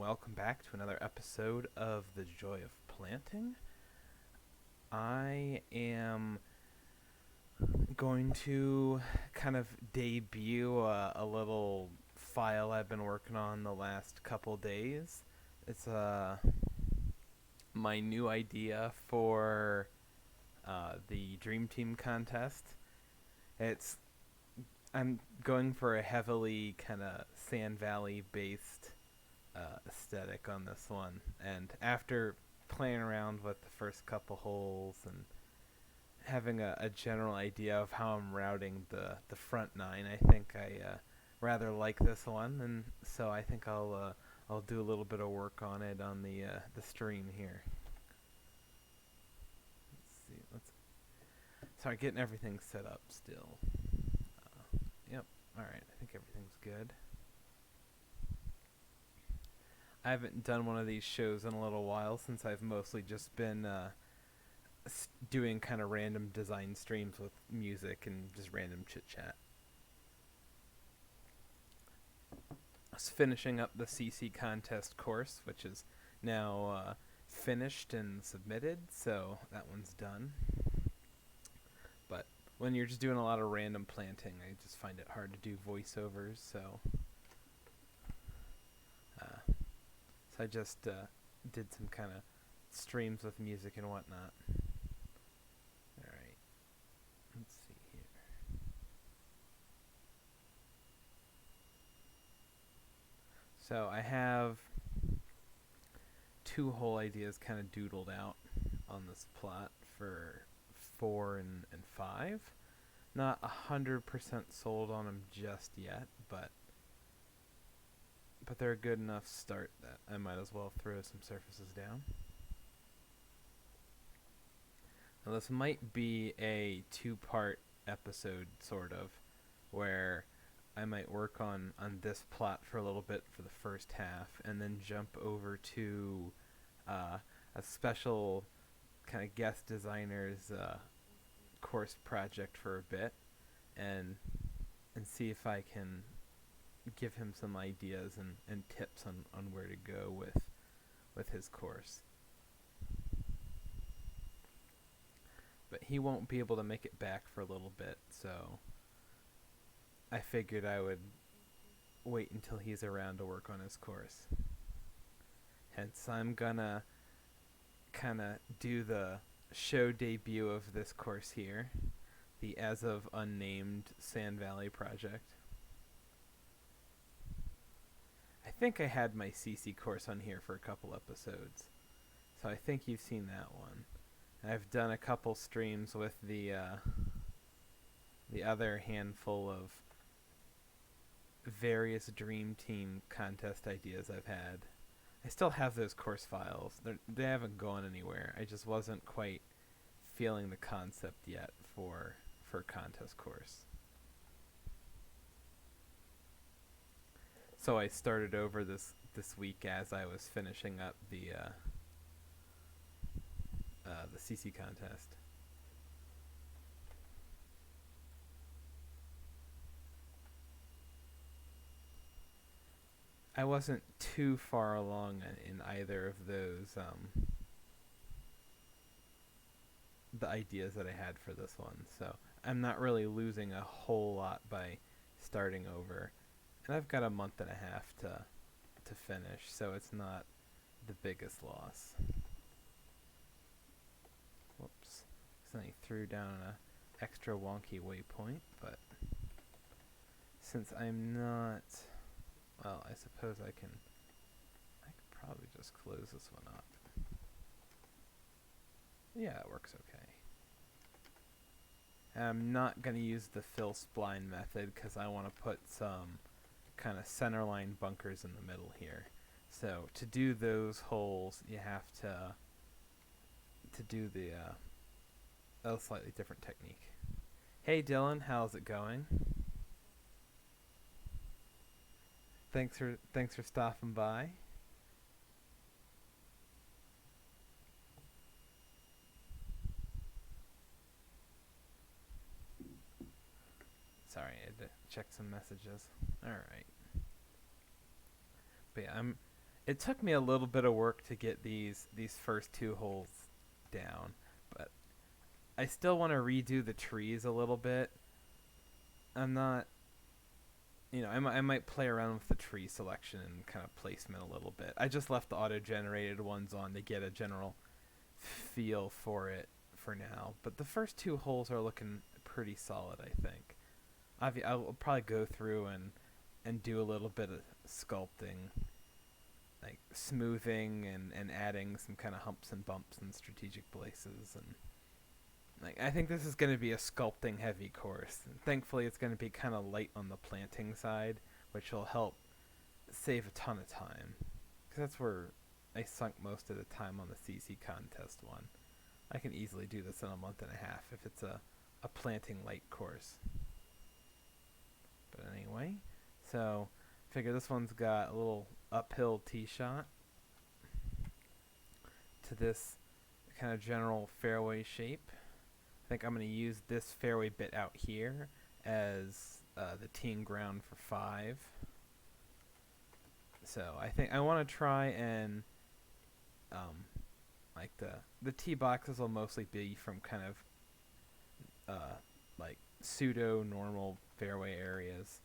welcome back to another episode of The Joy of Planting. I am going to kind of debut a little file I've been working on the last couple days. It's my new idea for the Dream Team contest. It's I'm going for a heavily kind of Sand Valley based aesthetic on this one, and after playing around with the first couple holes and having a general idea of how I'm routing the front nine, I think I rather like this one, and so I think I'll do a little bit of work on it on the stream here. Let's see. Sorry, getting everything set up still. Yep. All right. I think everything's good. I haven't done one of these shows in a little while since I've mostly just been doing kind of random design streams with music and just random chit chat. I was finishing up the CC contest course, which is now finished and submitted, so that one's done. But when you're just doing a lot of random planting, I just find it hard to do voiceovers, so I just did some kind of streams with music and whatnot. Alright, let's see here. So I have two whole ideas kind of doodled out on this plot for 4 and 5. Not 100% sold on them just yet, but they're a good enough start that I might as well throw some surfaces down. Now this might be a 2-part episode, sort of, where I might work on this plot for a little bit for the first half, and then jump over to a special kind of guest designer's course project for a bit, and see if I can give him some ideas and tips on where to go with his course. But he won't be able to make it back for a little bit, so I figured I would wait until he's around to work on his course. Hence, I'm gonna kind of do the show debut of this course here, the as of unnamed Sand Valley project. I think I had my CC course on here for a couple episodes, so I think you've seen that one. I've done a couple streams with the other handful of various Dream Team contest ideas I've had. I still have those course files. They haven't gone anywhere. I just wasn't quite feeling the concept yet for a contest course. So I started over this week as I was finishing up the CC contest. I wasn't too far along in either of those the ideas that I had for this one, so I'm not really losing a whole lot by starting over. And I've got a month and a half to finish, so it's not the biggest loss. Whoops. So I threw down an extra wonky waypoint, but since I'm not... Well, I suppose I could probably just close this one up. Yeah, it works okay. I'm not going to use the fill spline method because I want to put some kind of centerline bunkers in the middle here. So to do those holes, you have to do the a slightly different technique. Hey Dylan, how's it going? Thanks for stopping by. Sorry, I had to check some messages. Alright. But yeah, it took me a little bit of work to get these first two holes down, but I still want to redo the trees a little bit. I'm not, I might play around with the tree selection and kind of placement a little bit. I just left the auto-generated ones on to get a general feel for it for now. But the first two holes are looking pretty solid, I think. I'll probably go through and do a little bit of sculpting, like smoothing and adding some kind of humps and bumps and strategic places. And like, I think this is going to be a sculpting heavy course. And thankfully, it's going to be kind of light on the planting side, which will help save a ton of time. Because that's where I sunk most of the time on the CC contest one. I can easily do this in a month and a half if it's a planting light course. But anyway, so figure this one's got a little uphill tee shot to this kind of general fairway shape. I think I'm going to use this fairway bit out here as the teeing ground for 5. So I think I want to try and like the tee boxes will mostly be from kind of like pseudo normal fairway areas,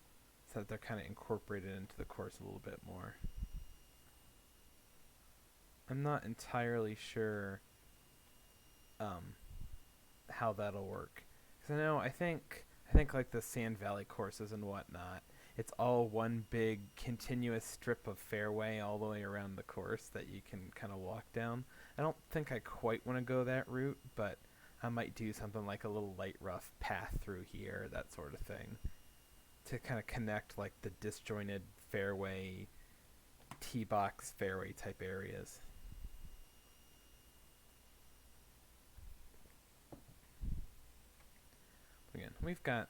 so that they're kind of incorporated into the course a little bit more. I'm not entirely sure how that'll work, because I think like the Sand Valley courses and whatnot, it's all one big continuous strip of fairway all the way around the course that you can kind of walk down. I don't think I quite want to go that route, but I might do something like a little light rough path through here, that sort of thing, to kind of connect like the disjointed fairway, tee box fairway type areas. Again, we've got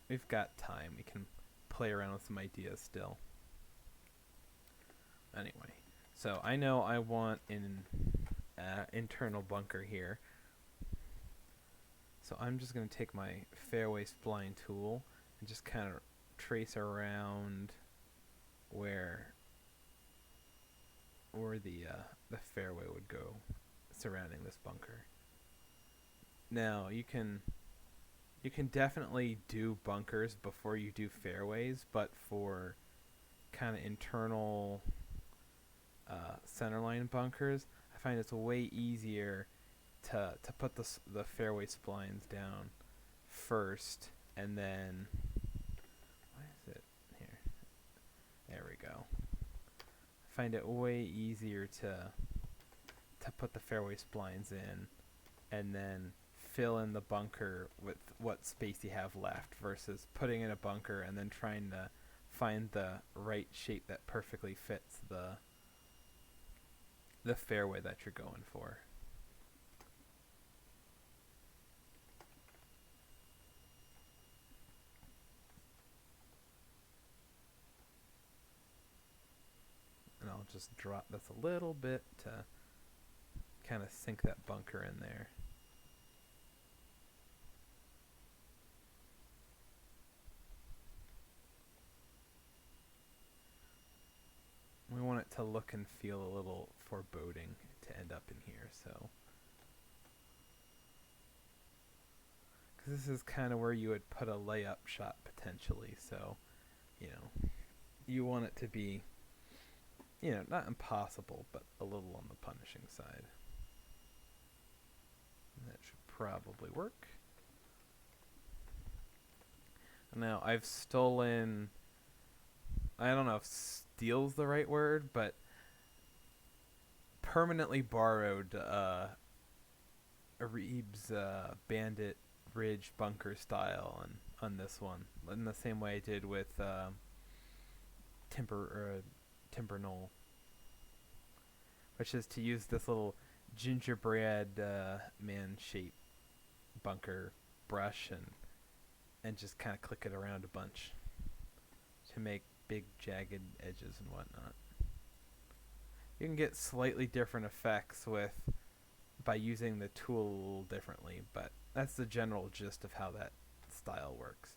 time. We can play around with some ideas still. Anyway, so I know I want an internal bunker here. So I'm just going to take my fairway spline tool and just kind of trace around where the fairway would go surrounding this bunker. Now you can definitely do bunkers before you do fairways, but for kind of internal centerline bunkers, I find it's way easier to put the fairway splines down first, and then why is it here? There we go. I find it way easier to put the fairway splines in, and then fill in the bunker with what space you have left, versus putting in a bunker and then trying to find the right shape that perfectly fits the fairway that you're going for. And I'll just drop this a little bit to kind of sink that bunker in there. We want it to look and feel a little foreboding to end up in here, so. Because this is kind of where you would put a layup shot potentially, so, you want it to be, not impossible, but a little on the punishing side. And that should probably work. Now, I've stolen, I don't know if steal's the right word, but permanently borrowed Areeb's Bandit Ridge bunker style on this one, in the same way I did with Timber Knoll, which is to use this little gingerbread man shape bunker brush and just kind of click it around a bunch to make big jagged edges and whatnot. You can get slightly different effects by using the tool a little differently, but that's the general gist of how that style works.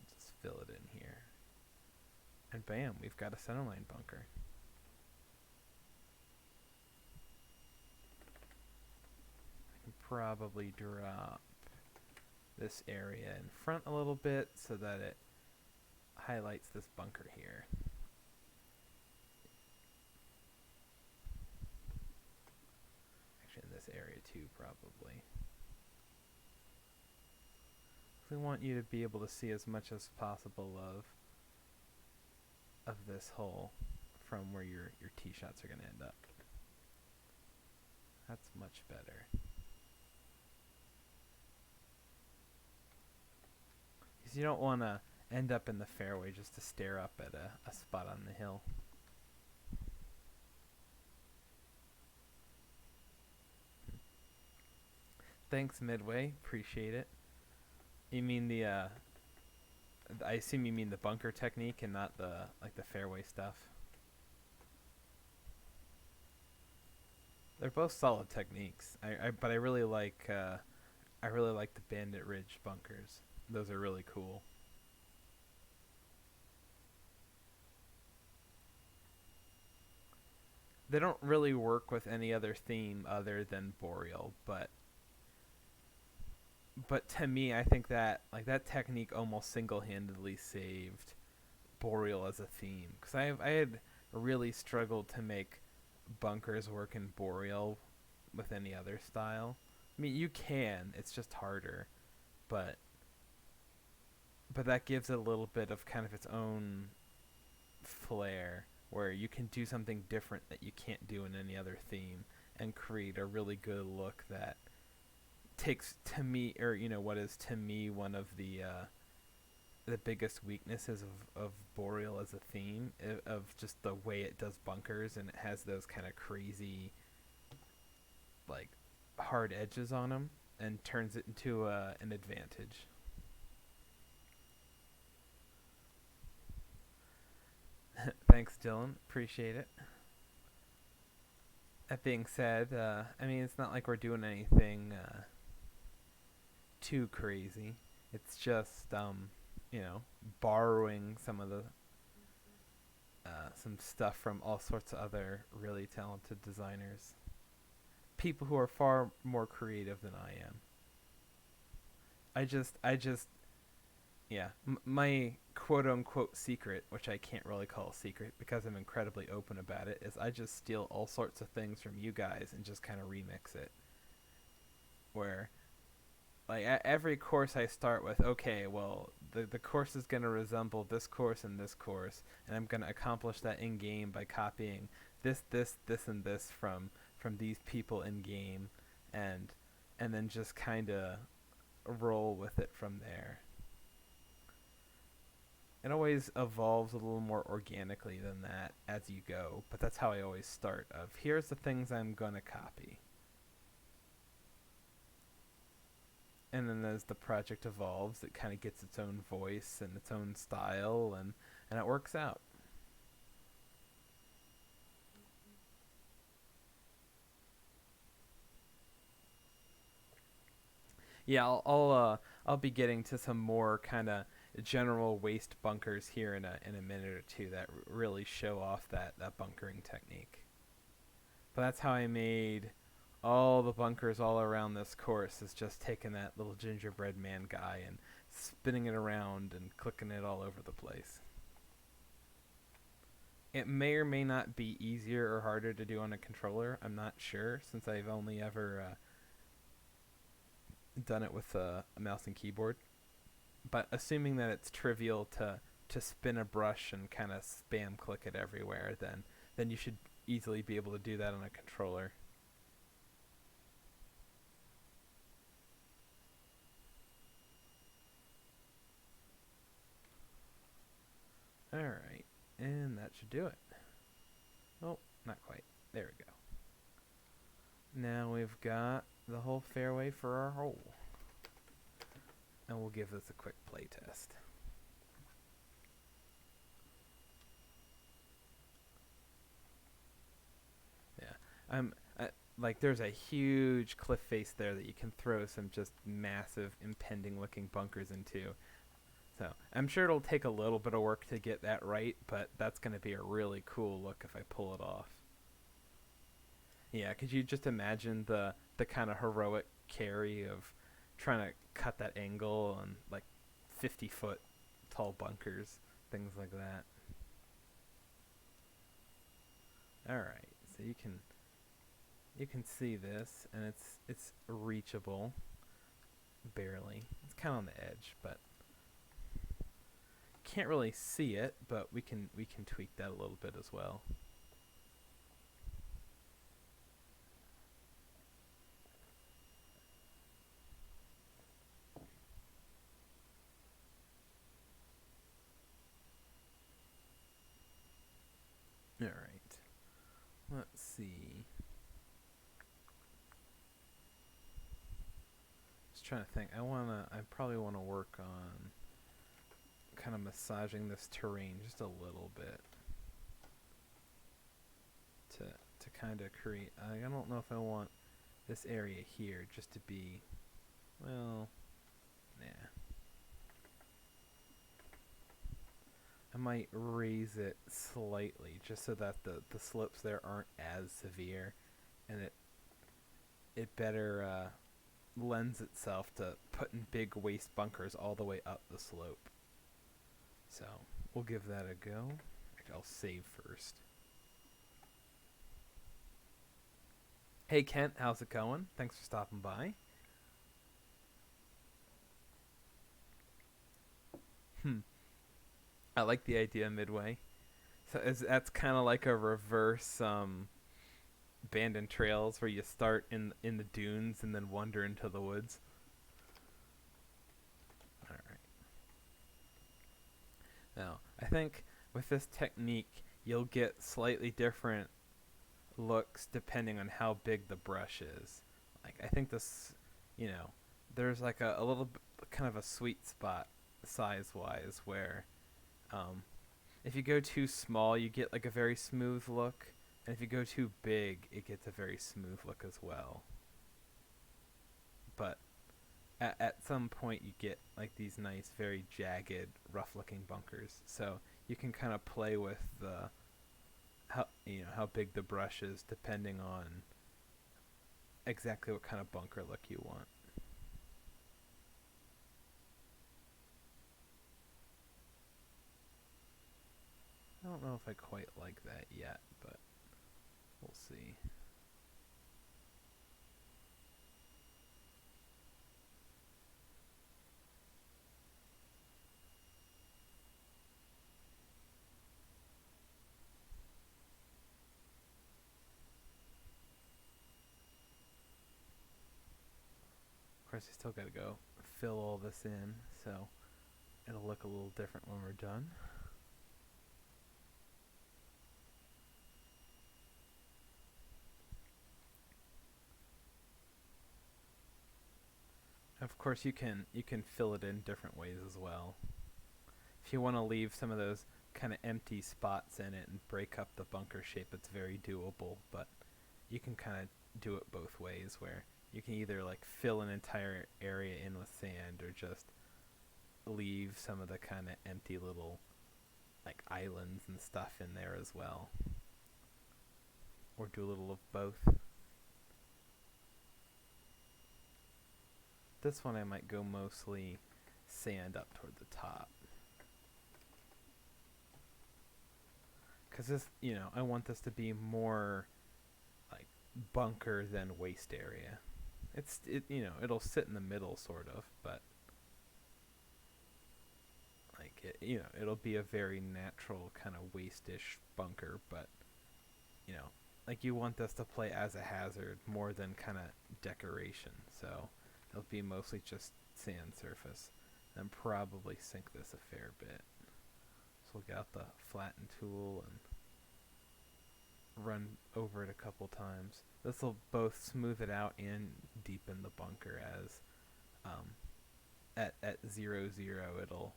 Just fill it in here. And bam, we've got a centerline bunker. probably drop this area in front a little bit so that it highlights this bunker here. Actually, in this area too, probably. We want you to be able to see as much as possible of this hole from where your tee shots are going to end up. That's much better. Because you don't want to end up in the fairway just to stare up at a spot on the hill. Thanks, Midway. Appreciate it. You mean the I assume you mean the bunker technique and not the fairway stuff. They're both solid techniques. But I really like the Bandit Ridge bunkers. Those are really cool. They don't really work with any other theme other than Boreal, but to me, I think that that technique almost single-handedly saved Boreal as a theme, because I had really struggled to make bunkers work in Boreal with any other style. I mean, you can, it's just harder, but that gives it a little bit of kind of its own flair, where you can do something different that you can't do in any other theme and create a really good look that takes, to me, or what is to me one of the biggest weaknesses of Boreal as a theme, of just the way it does bunkers, and it has those kind of crazy hard edges on them, and turns it into an advantage. Thanks, Dylan. Appreciate it. That being said, I mean, it's not like we're doing anything too crazy. It's just, borrowing some of the some stuff from all sorts of other really talented designers. People who are far more creative than I am. My quote-unquote secret, which I can't really call a secret because I'm incredibly open about it, is I just steal all sorts of things from you guys and just kind of remix it. Where, every course I start with, okay, well, the course is going to resemble this course and this course, and I'm going to accomplish that in-game by copying this, and this from these people in-game, and then just kind of roll with it from there. It always evolves a little more organically than that as you go, but that's how I always start, of here's the things I'm going to copy. And then as the project evolves, it kind of gets its own voice and its own style, and it works out. Yeah, I'll be getting to some more kind of general waist bunkers here in a minute or two that really show off that bunkering technique. But that's how I made all the bunkers all around this course, is just taking that little gingerbread man guy and spinning it around and clicking it all over the place. It may or may not be easier or harder to do on a controller. I'm not sure, since I've only ever done it with a mouse and keyboard. But assuming that it's trivial to spin a brush and kind of spam click it everywhere, then you should easily be able to do that on a controller. Alright, and that should do it. Oh, not quite. There we go. Now we've got the whole fairway for our hole. And we'll give this a quick play test. Yeah, there's a huge cliff face there that you can throw some just massive impending looking bunkers into. So I'm sure it'll take a little bit of work to get that right, but that's going to be a really cool look if I pull it off. Yeah, could you just imagine the kind of heroic carry of trying to cut that angle on like 50-foot tall bunkers, things like that. All right, so you can see this, and it's reachable barely. It's kind of on the edge, but can't really see it. But we can tweak that a little bit as well. All right, let's see. Just trying to think. I probably wanna work on kind of massaging this terrain just a little bit to kind of create. I don't know if I want this area here just to be, well, nah. I might raise it slightly just so that the slopes there aren't as severe, and it better lends itself to putting big waste bunkers all the way up the slope. So we'll give that a go. I'll save first. Hey Kent, how's it going? Thanks for stopping by. I like the idea midway. So that's kind of like a reverse abandoned trails where you start in the dunes and then wander into the woods. All right. Now, I think with this technique, you'll get slightly different looks depending on how big the brush is. Like I think this, you know, there's like a little bit, kind of a sweet spot size-wise where if you go too small, you get like a very smooth look, and if you go too big, it gets a very smooth look as well. But at some point, you get like these nice, very jagged, rough-looking bunkers. So you can kind of play with the how big the brush is depending on exactly what kind of bunker look you want. I don't know if I quite like that yet, but we'll see. Of course, I still gotta go fill all this in, so it'll look a little different when we're done. Of course, you can fill it in different ways as well. If you want to leave some of those kind of empty spots in it and break up the bunker shape, it's very doable. But you can kind of do it both ways, where you can either like fill an entire area in with sand, or just leave some of the kind of empty little like islands and stuff in there as well, or do a little of both. This one I might go mostly sand up toward the top. Because this, I want this to be more like bunker than waste area. It'll sit in the middle sort of, but like it'll be a very natural kind of waste-ish bunker, but you know, like you want this to play as a hazard more than kind of decoration. So it'll be mostly just sand surface, and probably sink this a fair bit. So we'll get out the flatten tool and run over it a couple times. This will both smooth it out and deepen the bunker, as at 0, 0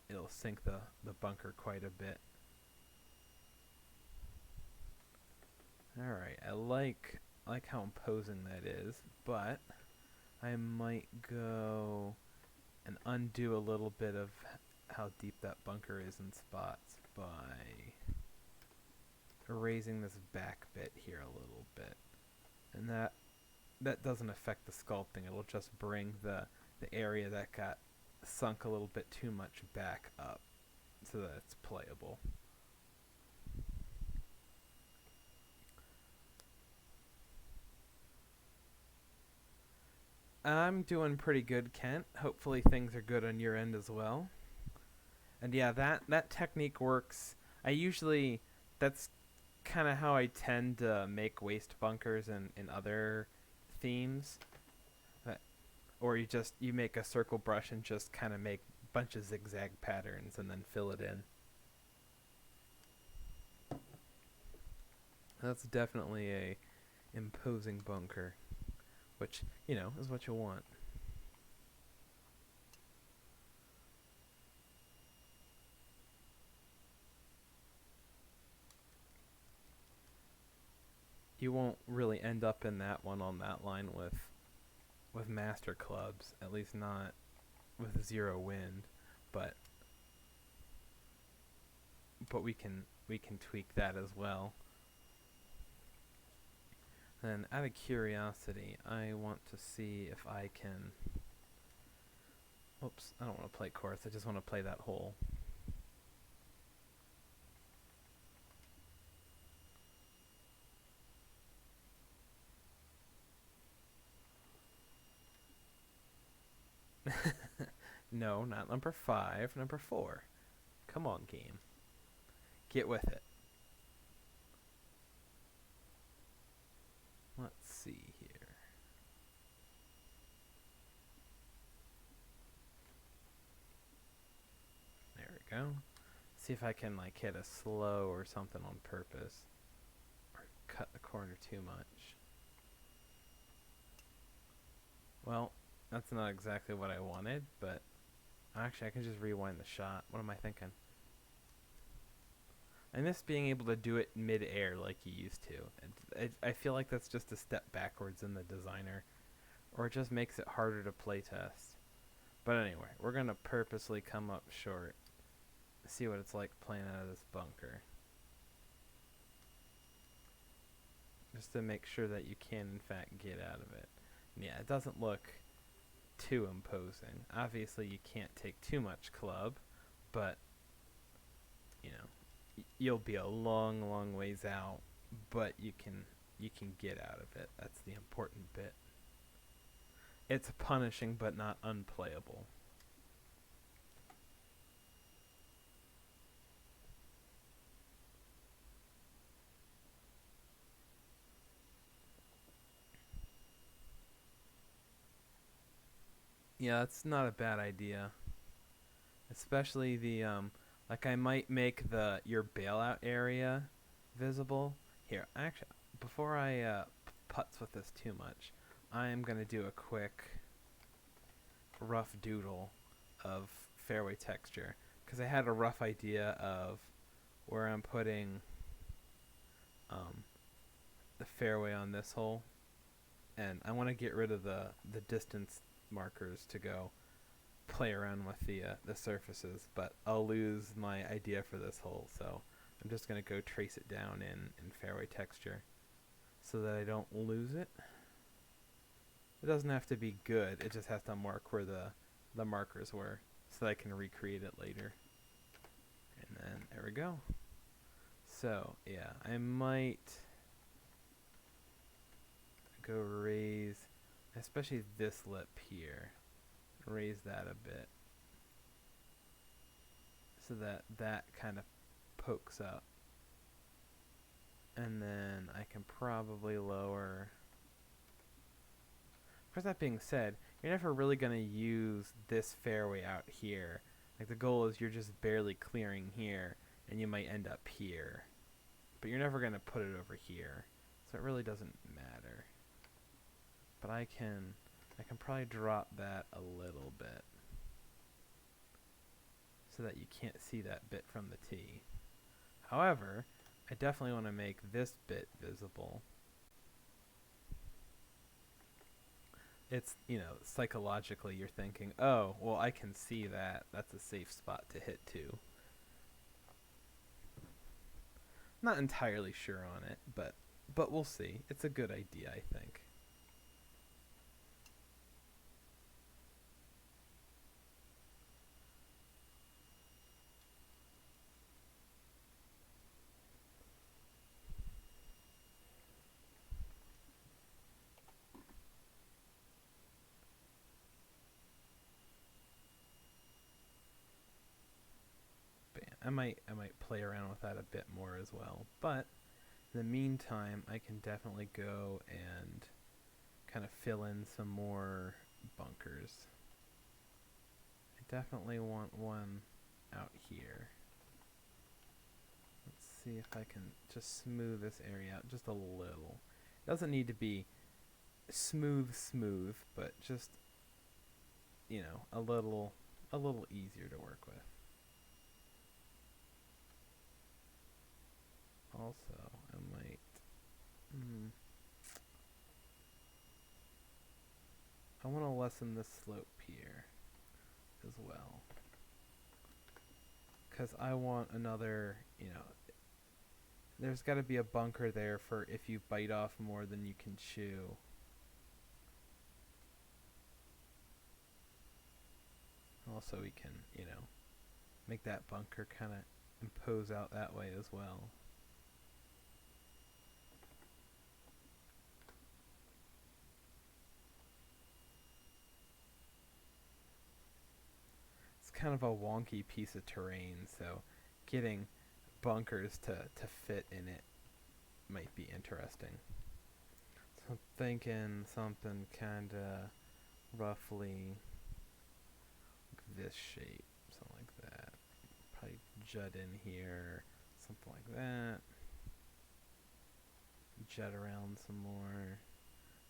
it'll sink the bunker quite a bit. Alright, I like how imposing that is, but I might go and undo a little bit of how deep that bunker is in spots by raising this back bit here a little bit. And that that doesn't affect the sculpting. It'll just bring the area that got sunk a little bit too much back up so that it's playable. I'm doing pretty good, Kent. Hopefully things are good on your end as well. And yeah, that technique works. I usually that's kind of how I tend to make waste bunkers in other themes. Uh, or you make a circle brush and just kind of make a bunch of zigzag patterns and then fill it in. That's definitely a imposing bunker, which, is what you want. You won't really end up in that one on that line with master clubs, at least not with zero wind, but we can tweak that as well. Then out of curiosity, I want to see if I can. Oops, I don't want to play chorus. I just want to play that hole. No, not number 5, number 4. Come on, game. Get with it. Let's see here. There we go. See if I can hit a slow or something on purpose. Or cut the corner too much. Well, that's not exactly what I wanted, but actually I can just rewind the shot. What am I thinking? I miss being able to do it mid-air like you used to. I feel like that's just a step backwards in the designer, or it just makes it harder to playtest. But anyway, we're going to purposely come up short, see what it's like playing out of this bunker. Just to make sure that you can, in fact, get out of it. And yeah, it doesn't look too imposing. Obviously, you can't take too much club, but, you'll be a long, long ways out, but you can get out of it. That's the important bit. It's punishing, but not unplayable. Yeah, it's not a bad idea. Especially I might make your bailout area visible. Here, actually, before I putz with this too much, I am going to do a quick rough doodle of fairway texture. Because I had a rough idea of where I'm putting the fairway on this hole. And I want to get rid of the distance markers to go play around with the surfaces, but I'll lose my idea for this hole, so I'm just going to go trace it down in fairway texture so that I don't lose it. It doesn't have to be good, it just has to mark where the markers were so that I can recreate it later. And then there we go. So yeah, I might go raise especially this lip here. Raise that a bit so that kind of pokes up, and then I can probably lower. Of course, that being said, you're never really going to use this fairway out here. Like, the goal is you're just barely clearing here and you might end up here, but you're never going to put it over here, so it really doesn't matter. But I can probably drop that a little bit so that you can't see that bit from the tee. However, I definitely want to make this bit visible. It's, psychologically you're thinking, oh, well, I can see that. That's a safe spot to hit to. Not entirely sure on it, but we'll see. It's a good idea, I think. I might play around with that a bit more as well. But in the meantime, I can definitely go and kind of fill in some more bunkers. I definitely want one out here. Let's see if I can just smooth this area out just a little. It doesn't need to be smooth, but just, a little easier to work with. Also, I might I want to lessen the slope here as well, because I want another, there's got to be a bunker there for if you bite off more than you can chew. Also, we can, make that bunker kind of impose out that way as well. It's kind of a wonky piece of terrain, so getting bunkers to fit in it might be interesting. So I'm thinking something kind of roughly this shape, something like that. Probably jut in here, something like that. Jut around some more.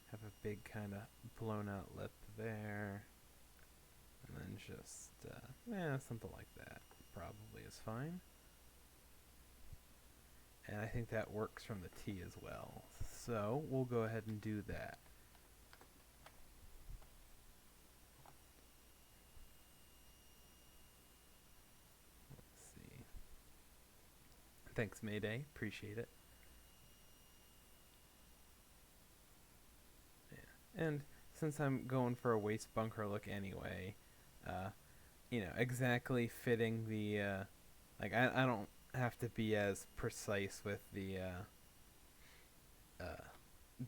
Have a big kind of blown out lip there. And then just, something like that probably is fine. And I think that works from the T as well. So we'll go ahead and do that. Let's see. Thanks, Mayday. Appreciate it. Yeah. And since I'm going for a waist bunker look anyway, exactly fitting the, I don't have to be as precise with the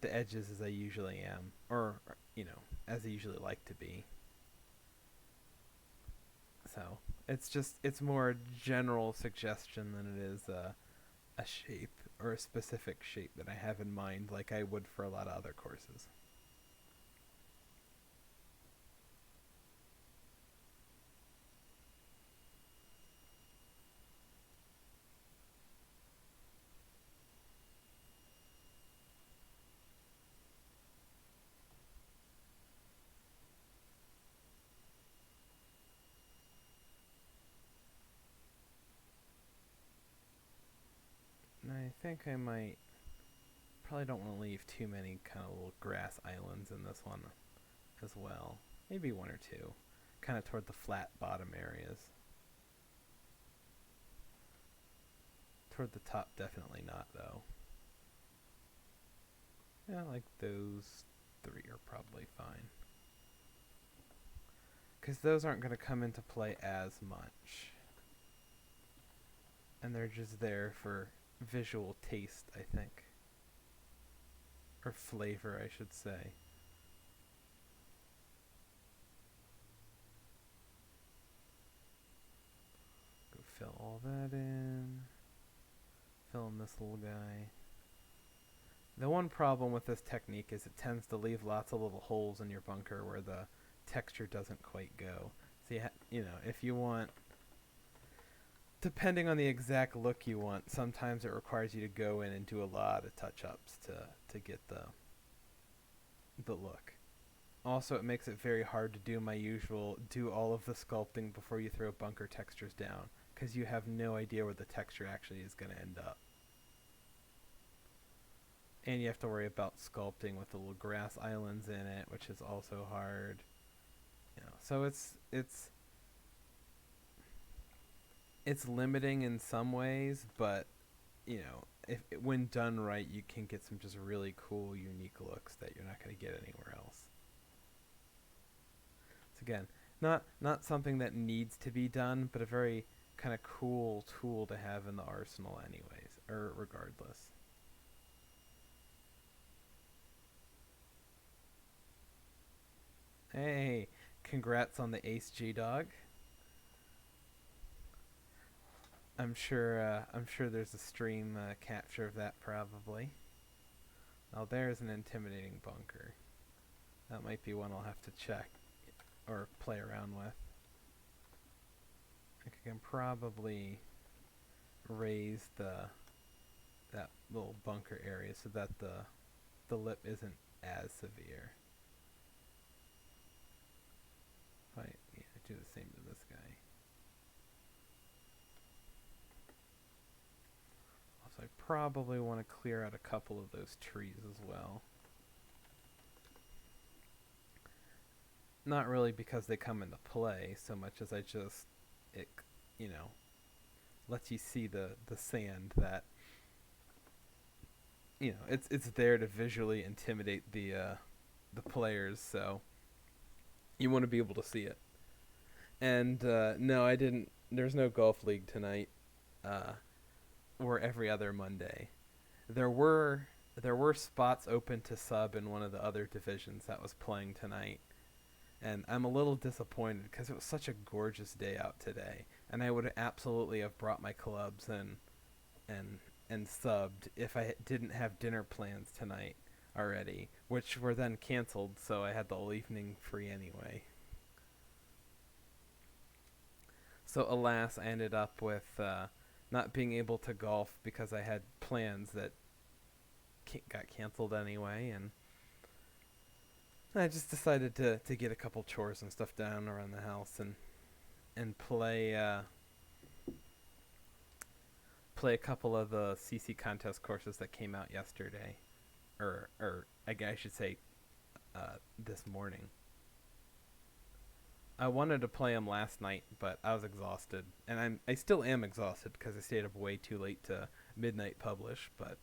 edges as I usually am, or as I usually like to be. So it's more a general suggestion than it is a shape or a specific shape that I have in mind, like I would for a lot of other courses. And I think I might probably don't want to leave too many kind of little grass islands in this one as well. Maybe one or two, kind of toward the flat bottom areas. Toward the top, definitely not, though. Yeah, like those three are probably fine. Because those aren't going to come into play as much. And they're just there for visual taste, I think. Or flavor, I should say. Go fill all that in. Fill in this little guy. The one problem with this technique is it tends to leave lots of little holes in your bunker where the texture doesn't quite go. So if you want, depending on the exact look you want, sometimes it requires you to go in and do a lot of touch-ups to get the look. Also, it makes it very hard to do my usual do all of the sculpting before you throw bunker textures down, because you have no idea where the texture actually is going to end up. And you have to worry about sculpting with the little grass islands in it, which is also hard. So it's limiting in some ways, but if when done right, you can get some just really cool, unique looks that you're not going to get anywhere else. So again, not something that needs to be done, but a very kind of cool tool to have in the arsenal, anyways, or regardless. Hey, congrats on the Ace G Dog. I'm sure there's a stream capture of that probably. Oh, there's an intimidating bunker. That might be one I'll have to check or play around with. I can probably raise the that little bunker area so that the lip isn't as severe. If I do the same to this guy. Also, I probably want to clear out a couple of those trees as well. Not really because they come into play so much as it, you know, lets you see the sand that, it's there to visually intimidate the players, so you want to be able to see it. And no, I didn't. There's no golf league tonight, uh, or every other Monday. There were there were spots open to sub in one of the other divisions that was playing tonight, and I'm a little disappointed because it was such a gorgeous day out today, and I would absolutely have brought my clubs and and subbed if I didn't have dinner plans tonight already, which were then canceled, so I had the whole evening free anyway. So alas, I ended up with not being able to golf because I had plans that got canceled anyway, and I just decided to get a couple chores and stuff done around the house and play a couple of the CC contest courses that came out yesterday, or I guess I should say this morning. I wanted to play them last night, but I was exhausted, and I still am exhausted because I stayed up way too late to midnight publish. But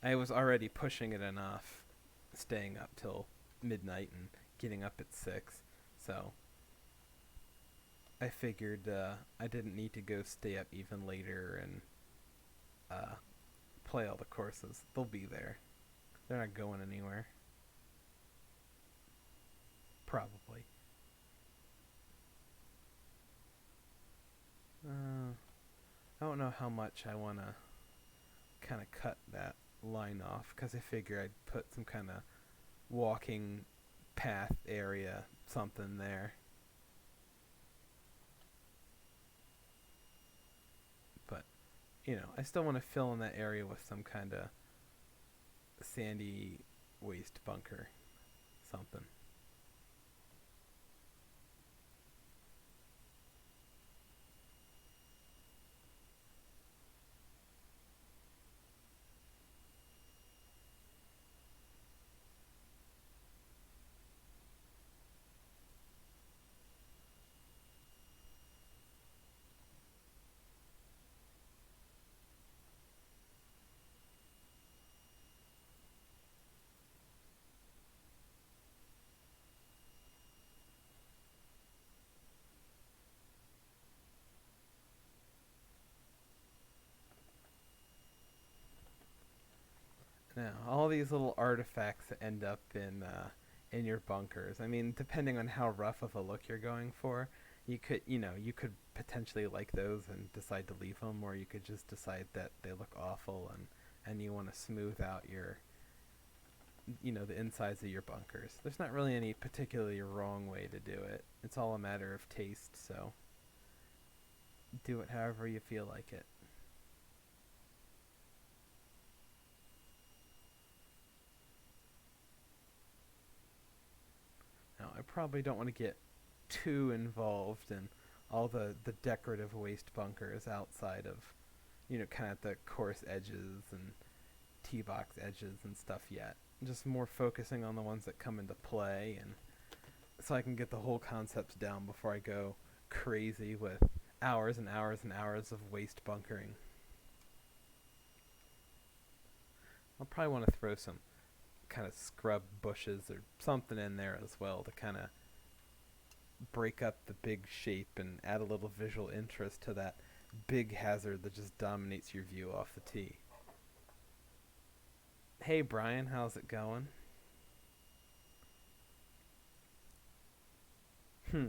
I was already pushing it enough, staying up till midnight and getting up at 6, so I figured I didn't need to go stay up even later and uh, play all the courses. They'll be there. They're not going anywhere. Probably. I don't know how much I want to kind of cut that line off because I figure I'd put some kind of walking path area, something there. But, I still want to fill in that area with some kind of sandy waste bunker, something. Now, all these little artifacts that end up in your bunkers. I mean, depending on how rough of a look you're going for, you could potentially like those and decide to leave them, or you could just decide that they look awful and you want to smooth out the insides of your bunkers. There's not really any particularly wrong way to do it. It's all a matter of taste, so do it however you feel like it. Now, I probably don't want to get too involved in all the decorative waste bunkers outside of, kind of the course edges and tee box edges and stuff yet. Just more focusing on the ones that come into play, and so I can get the whole concepts down before I go crazy with hours and hours and hours of waste bunkering. I'll probably want to throw some kind of scrub bushes or something in there as well to kind of break up the big shape and add a little visual interest to that big hazard that just dominates your view off the tee. Hey Brian, how's it going? Hmm.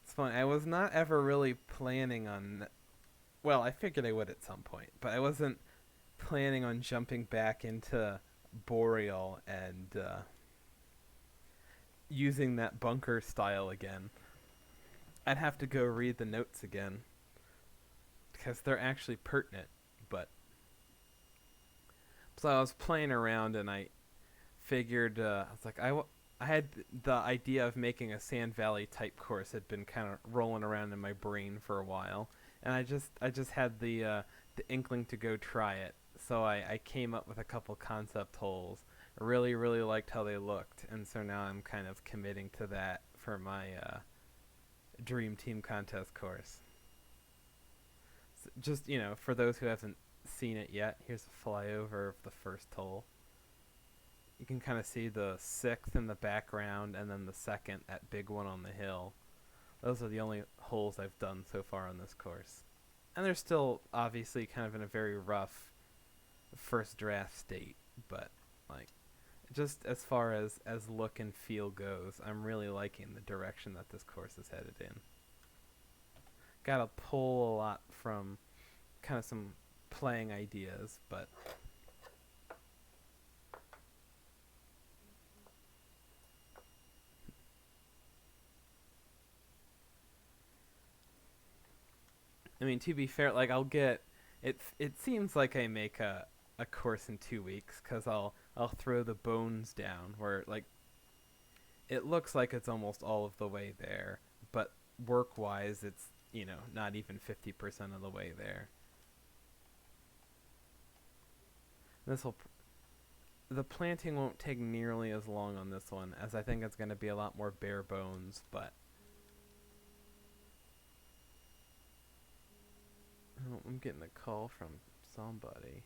It's funny. I was not ever really planning on. Well, I figured I would at some point, but I wasn't planning on jumping back into Boreal and using that bunker style again. I'd have to go read the notes again because they're actually pertinent. But so I was playing around and I figured I was like I had the idea of making a Sand Valley type course had been kind of rolling around in my brain for a while, and I just had the inkling to go try it. So I came up with a couple concept holes. I really liked how they looked, and so now I'm kind of committing to that for my Dream Team contest course. Just for those who haven't seen it yet, here's a flyover of the first hole. You can kind of see the sixth in the background, and then the second, that big one on the hill. Those are the only holes I've done so far on this course, and they're still obviously kind of in a very rough first draft state. But like, just as far as look and feel goes, I'm really liking the direction that this course is headed in. Got to pull a lot from kind of some playing ideas, but I mean, to be fair, like I'll get it. It seems like I make a course in 2 weeks because I'll throw the bones down where like it looks like it's almost all of the way there, but work wise, it's not even 50% of the way there. This will The planting won't take nearly as long on this one as I think it's going to be a lot more bare bones, but oh, I'm getting a call from somebody.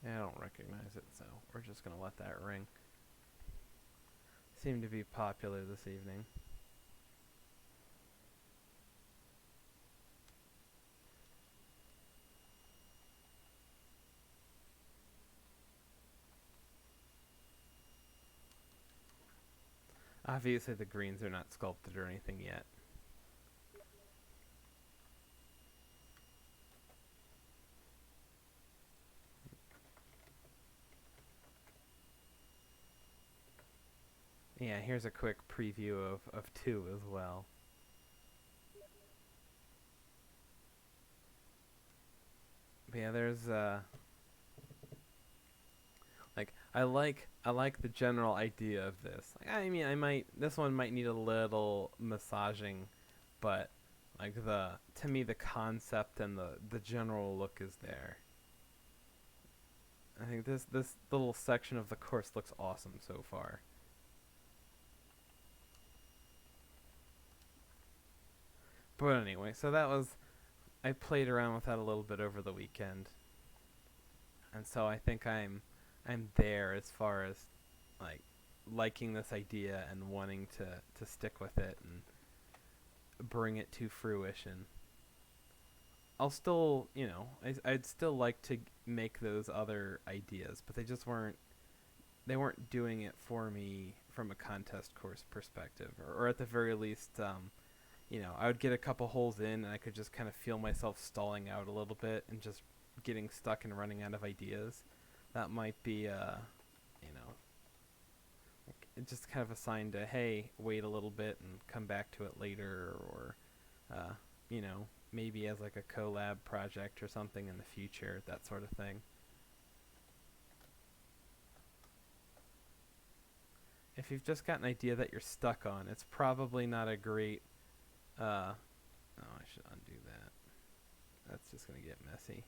I don't recognize it, so we're just going to let that ring. Seem to be popular this evening. Obviously, the greens are not sculpted or anything yet. Yeah, here's a quick preview of two as well. But yeah, there's like I like the general idea of this. Like, I mean, I might this one might need a little massaging, but like the to me the concept and the general look is there. I think this little section of the course looks awesome so far. But anyway, so that was I played around with that a little bit over the weekend, and so I think I'm there as far as like liking this idea and wanting to stick with it and bring it to fruition. I'll still, I'd still like to make those other ideas, but they weren't doing it for me from a contest course perspective, or at the very least, I would get a couple holes in and I could just kind of feel myself stalling out a little bit and just getting stuck and running out of ideas. That might be, you know, just kind of a sign to, hey, wait a little bit and come back to it later, or, maybe as like a collab project or something in the future, that sort of thing. If you've just got an idea that you're stuck on, it's probably not a great. Oh, I should undo that. That's just gonna get messy.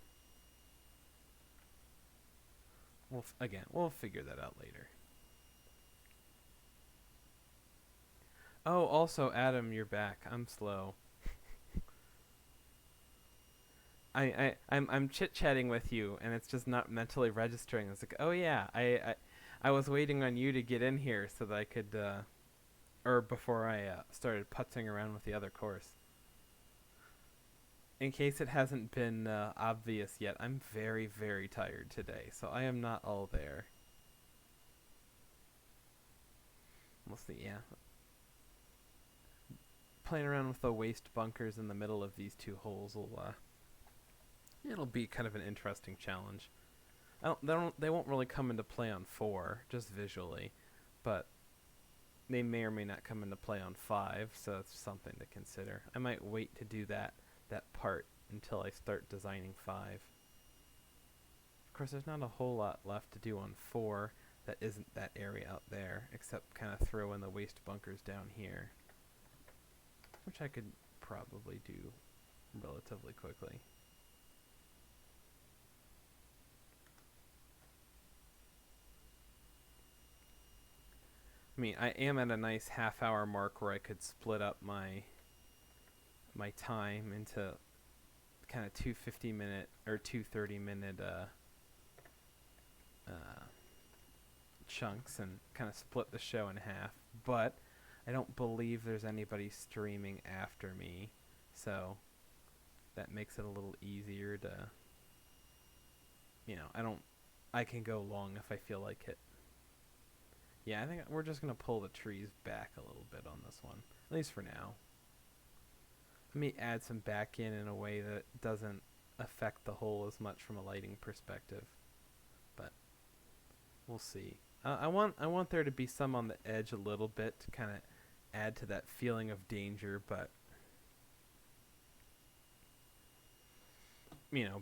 We'll figure that out later. Oh, also, Adam, you're back. I'm slow. I'm chit chatting with you, and it's just not mentally registering. It's like, oh yeah, I was waiting on you to get in here so that I could, or before I started putzing around with the other course. In case it hasn't been obvious yet, I'm very, very tired today, so I am not all there. We'll see. Yeah, playing around with the waste bunkers in the middle of these two holes will it'll be kind of an interesting challenge. They won't really come into play on 4, just visually, but they may or may not come into play on 5, so it's something to consider. I might wait to do that part until I start designing 5. Of course, there's not a whole lot left to do on 4 that isn't that area out there, except kind of throw in the waste bunkers down here, which I could probably do relatively quickly. I mean, I am at a nice half-hour mark where I could split up my time into kind of 2 50-minute or 2 30-minute chunks and kind of split the show in half. But I don't believe there's anybody streaming after me, so that makes it a little easier to, I can go long if I feel like it. Yeah, I think we're just going to pull the trees back a little bit on this one, at least for now. Let me add some back in a way that doesn't affect the hole as much from a lighting perspective, but we'll see. I want there to be some on the edge a little bit to kind of add to that feeling of danger, but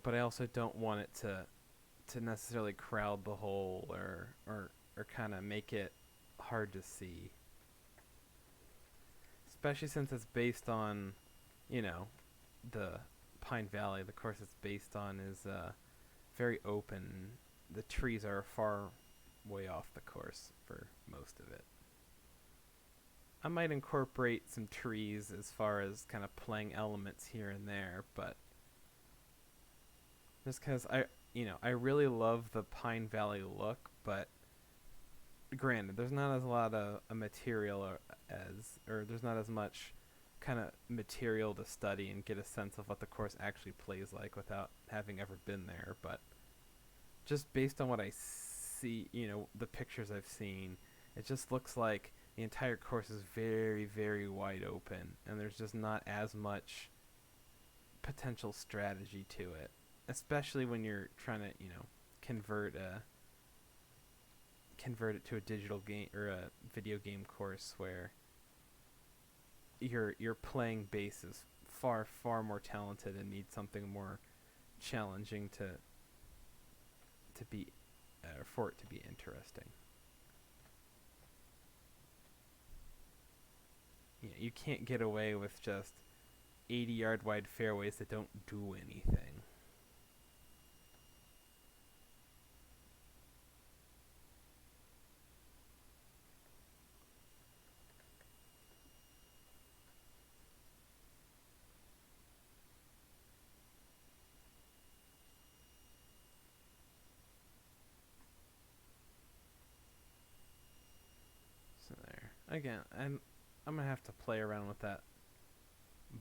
but I also don't want it to necessarily crowd the hole or kind of make it hard to see. Especially since it's based on, the Pine Valley, the course it's based on is very open. The trees are far way off the course for most of it. I might incorporate some trees as far as kind of playing elements here and there, but just because I really love the Pine Valley look, but granted, there's not as a lot of material or there's not as much kind of material to study and get a sense of what the course actually plays like without having ever been there. But just based on what I see, the pictures I've seen, it just looks like the entire course is very, very wide open, and there's just not as much potential strategy to it, especially when you're trying to, convert it to a digital game or a video game course where your playing base is far more talented and needs something more challenging to be for it to be interesting. You can't get away with just 80-yard wide fairways that don't do anything. So there. Again, I'm going to have to play around with that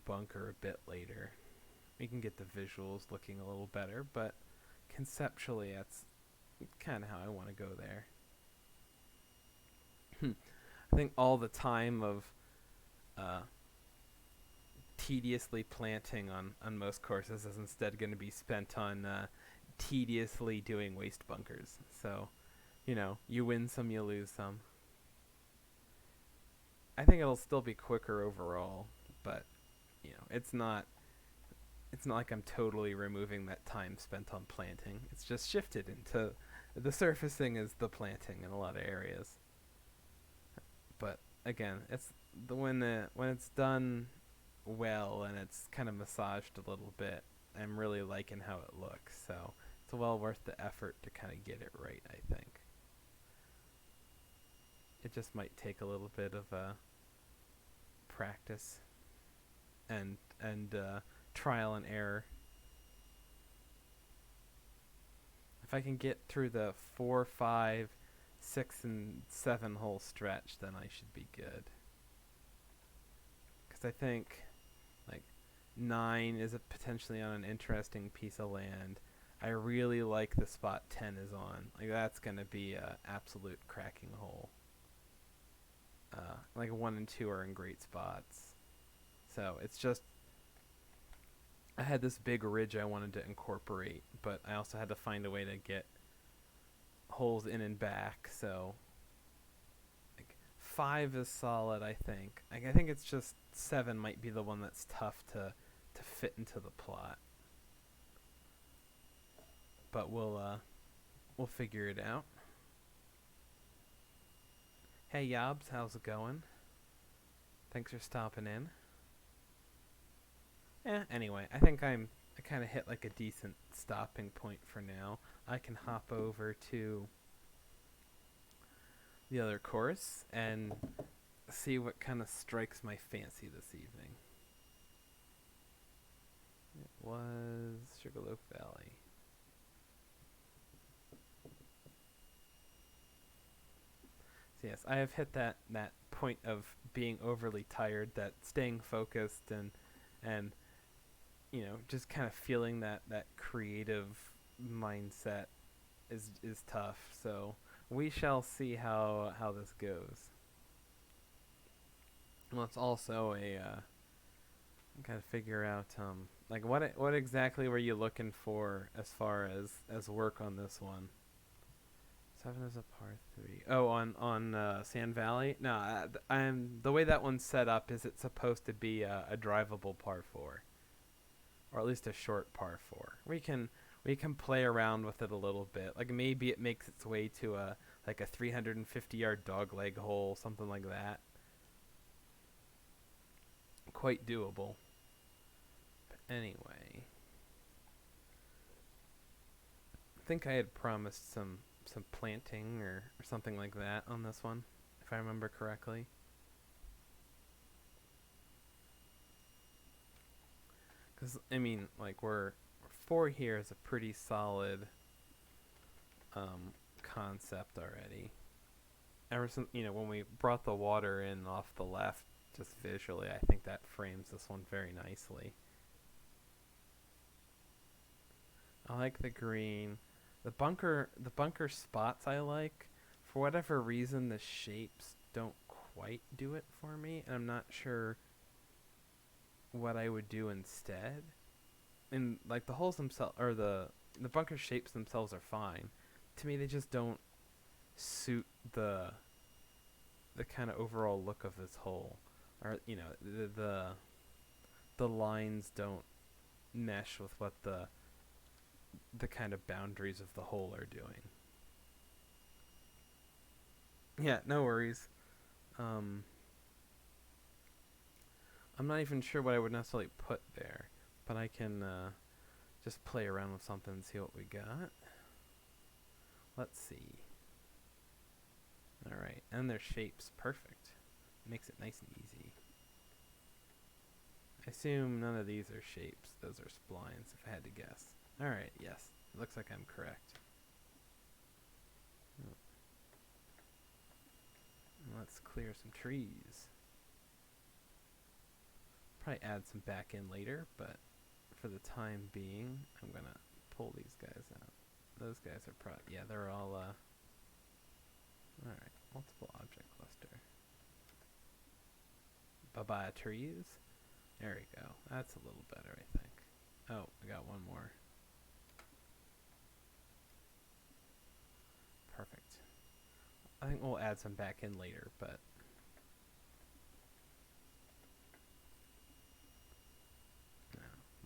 bunker a bit later. We can get the visuals looking a little better, but conceptually that's kind of how I want to go there. I think all the time of tediously planting on most courses is instead going to be spent on tediously doing waste bunkers. So, you win some, you lose some. I think it'll still be quicker overall, but it's not like I'm totally removing that time spent on planting. It's just shifted into the surfacing is the planting in a lot of areas. But again, it's when it's done well and it's kind of massaged a little bit, I'm really liking how it looks. So it's well worth the effort to kind of get it right, I think. It just might take a little bit of practice and trial and error. If I can get through the 4, 5, 6, and 7 hole stretch, then I should be good. Because I think 9 is potentially on an interesting piece of land. I really like the spot 10 is on. That's going to be an absolute cracking hole. like 1 and 2 are in great spots. So it's just I had this big ridge I wanted to incorporate, but I also had to find a way to get holes in and back. So like 5 is solid, I think. I think it's just 7 might be the one that's tough to fit into the plot. But we'll figure it out. Hey Yobs, how's it going? Thanks for stopping in. Anyway, I think I kind of hit like a decent stopping point for now. I can hop over to the other course and see what kind of strikes my fancy this evening. It was Sugarloaf Valley. So yes, I have hit that point of being overly tired, that staying focused and just kind of feeling that creative mindset is tough. So we shall see how this goes. Let's also gotta figure out like what exactly were you looking for as far as work on this one. 7 is a par 3. Oh, on Sand Valley. No, I'm the way that one's set up is it's supposed to be a drivable par 4, or at least a short par 4. We can play around with it a little bit. Like maybe it makes its way to a 350-yard dogleg hole, something like that. Quite doable. But anyway, I think I had promised some planting or something like that on this one, if I remember correctly. Because I mean, like we're 4 here is a pretty solid concept already. Ever since when we brought the water in off the left, just visually, I think that frames this one very nicely. I like the green. The bunker spots I like. For whatever reason, the shapes don't quite do it for me, and I'm not sure what I would do instead. And like the holes themselves, or the bunker shapes themselves are fine. To me, they just don't suit the kind of overall look of this hole, or the lines don't mesh with what the kind of boundaries of the hole are doing. Yeah, no worries. I'm not even sure what I would necessarily put there, but I can just play around with something and see what we got. Let's see. Alright, and their shape's perfect. Makes it nice and easy. I assume none of these are shapes. Those are splines, if I had to guess. Alright, yes. It looks like I'm correct. Let's clear some trees. Probably add some back in later, but for the time being, I'm gonna pull these guys out. Those guys are yeah, they're all alright, multiple object cluster. Bye-bye trees. There we go. That's a little better, I think. Oh, I got one more. Perfect. I think we'll add some back in later, but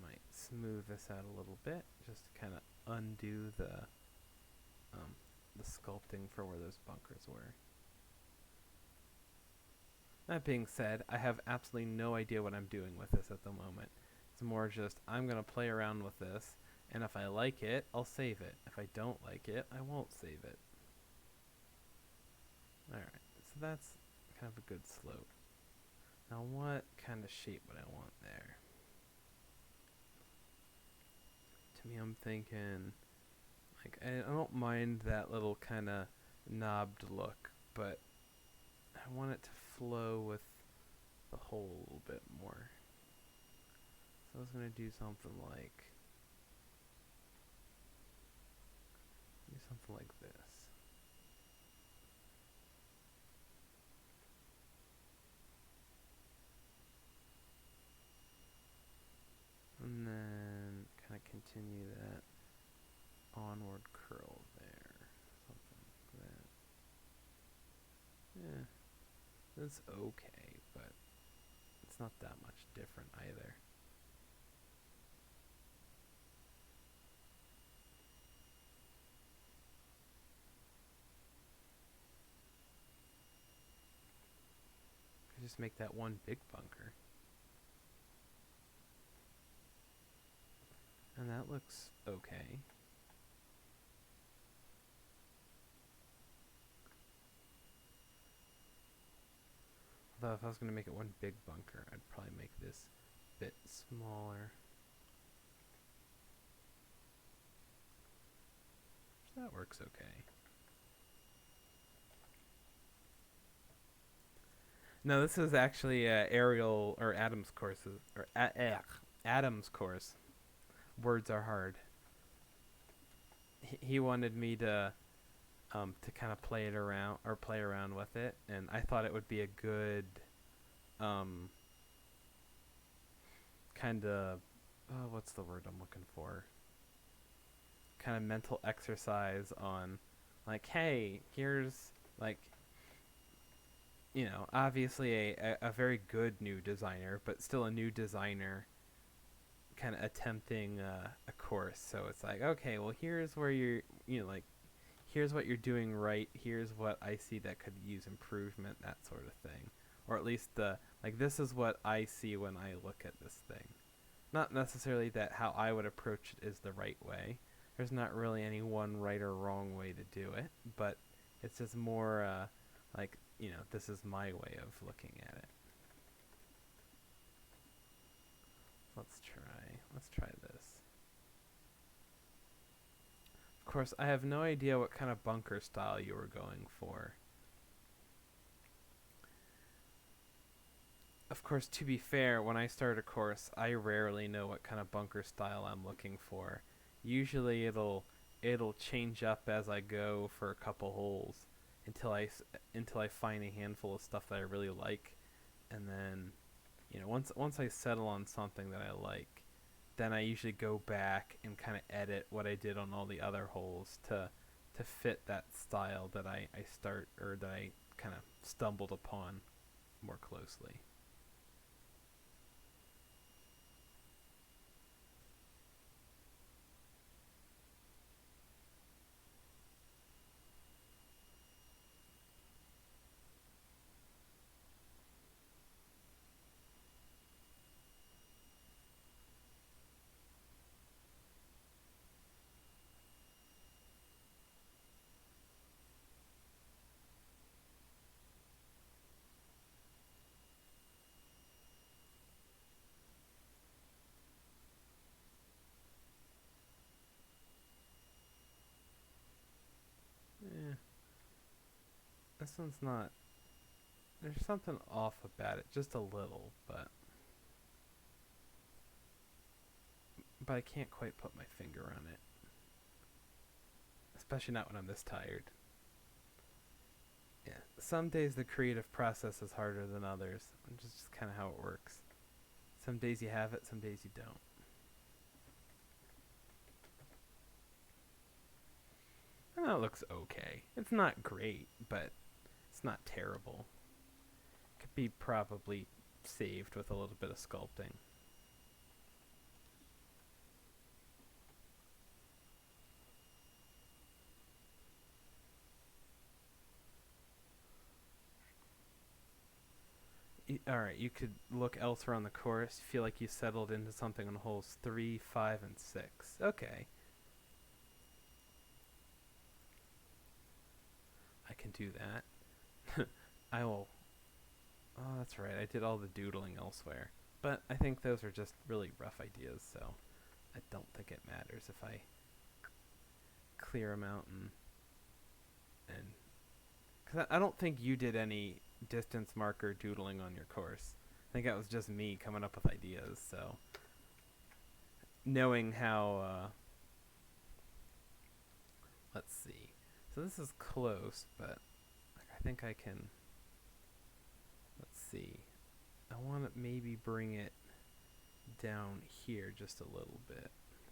might smooth this out a little bit just to kind of undo the sculpting for where those bunkers were. That being said, I have absolutely no idea what I'm doing with this at the moment. It's more just I'm going to play around with this, and if I like it, I'll save it. If I don't like it, I won't save it. Alright, so that's kind of a good slope. Now what kind of shape would I want there? To me, I'm thinking, like, I don't mind that little kind of knobbed look, but I want it to flow with the hole a little bit more. So I was going to do something like this. continue that onward curl there. Something like that. Yeah, it's okay, but it's not that much different either. I just make that one big bunker. And that looks okay. Although if I was going to make it one big bunker, I'd probably make this a bit smaller. So that works okay. No, this is actually Ariel or Adam's courses or Adam's course. Words are hard. He wanted me to kind of play around with it, and I thought it would be a good kind of what's the word I'm looking for? Kind of mental exercise on like, hey, here's like, obviously a very good new designer, but still a new designer kind of attempting a course. So it's like, okay, well, here's where like, here's what you're doing right. Here's what I see that could use improvement, that sort of thing. Or at least this is what I see when I look at this thing. Not necessarily that how I would approach it is the right way. There's not really any one right or wrong way to do it, but it's just more like, this is my way of looking at it. Let's try this. Of course, I have no idea what kind of bunker style you were going for. Of course, to be fair, when I start a course, I rarely know what kind of bunker style I'm looking for. Usually it'll change up as I go for a couple holes until I find a handful of stuff that I really like, and then once I settle on something that I like, then I usually go back and kind of edit what I did on all the other holes to fit that style that I start or that I kind of stumbled upon more closely. Eh, this one's not. There's something off about it, just a little, but I can't quite put my finger on it. Especially not when I'm this tired. Yeah, some days the creative process is harder than others. It's just kind of how it works. Some days you have it, some days you don't. And that looks okay. It's not great, but it's not terrible. Could be probably saved with a little bit of sculpting. Alright, you could look elsewhere on the course, feel like you settled into something on holes 3, 5, and 6. Okay. I can do that. I will. Oh, that's right. I did all the doodling elsewhere. But I think those are just really rough ideas, so I don't think it matters if I clear them out and because I don't think you did any distance marker doodling on your course. I think that was just me coming up with ideas. So knowing how, let's see. So this is close, but I think I can. Let's see. I want to maybe bring it down here just a little bit.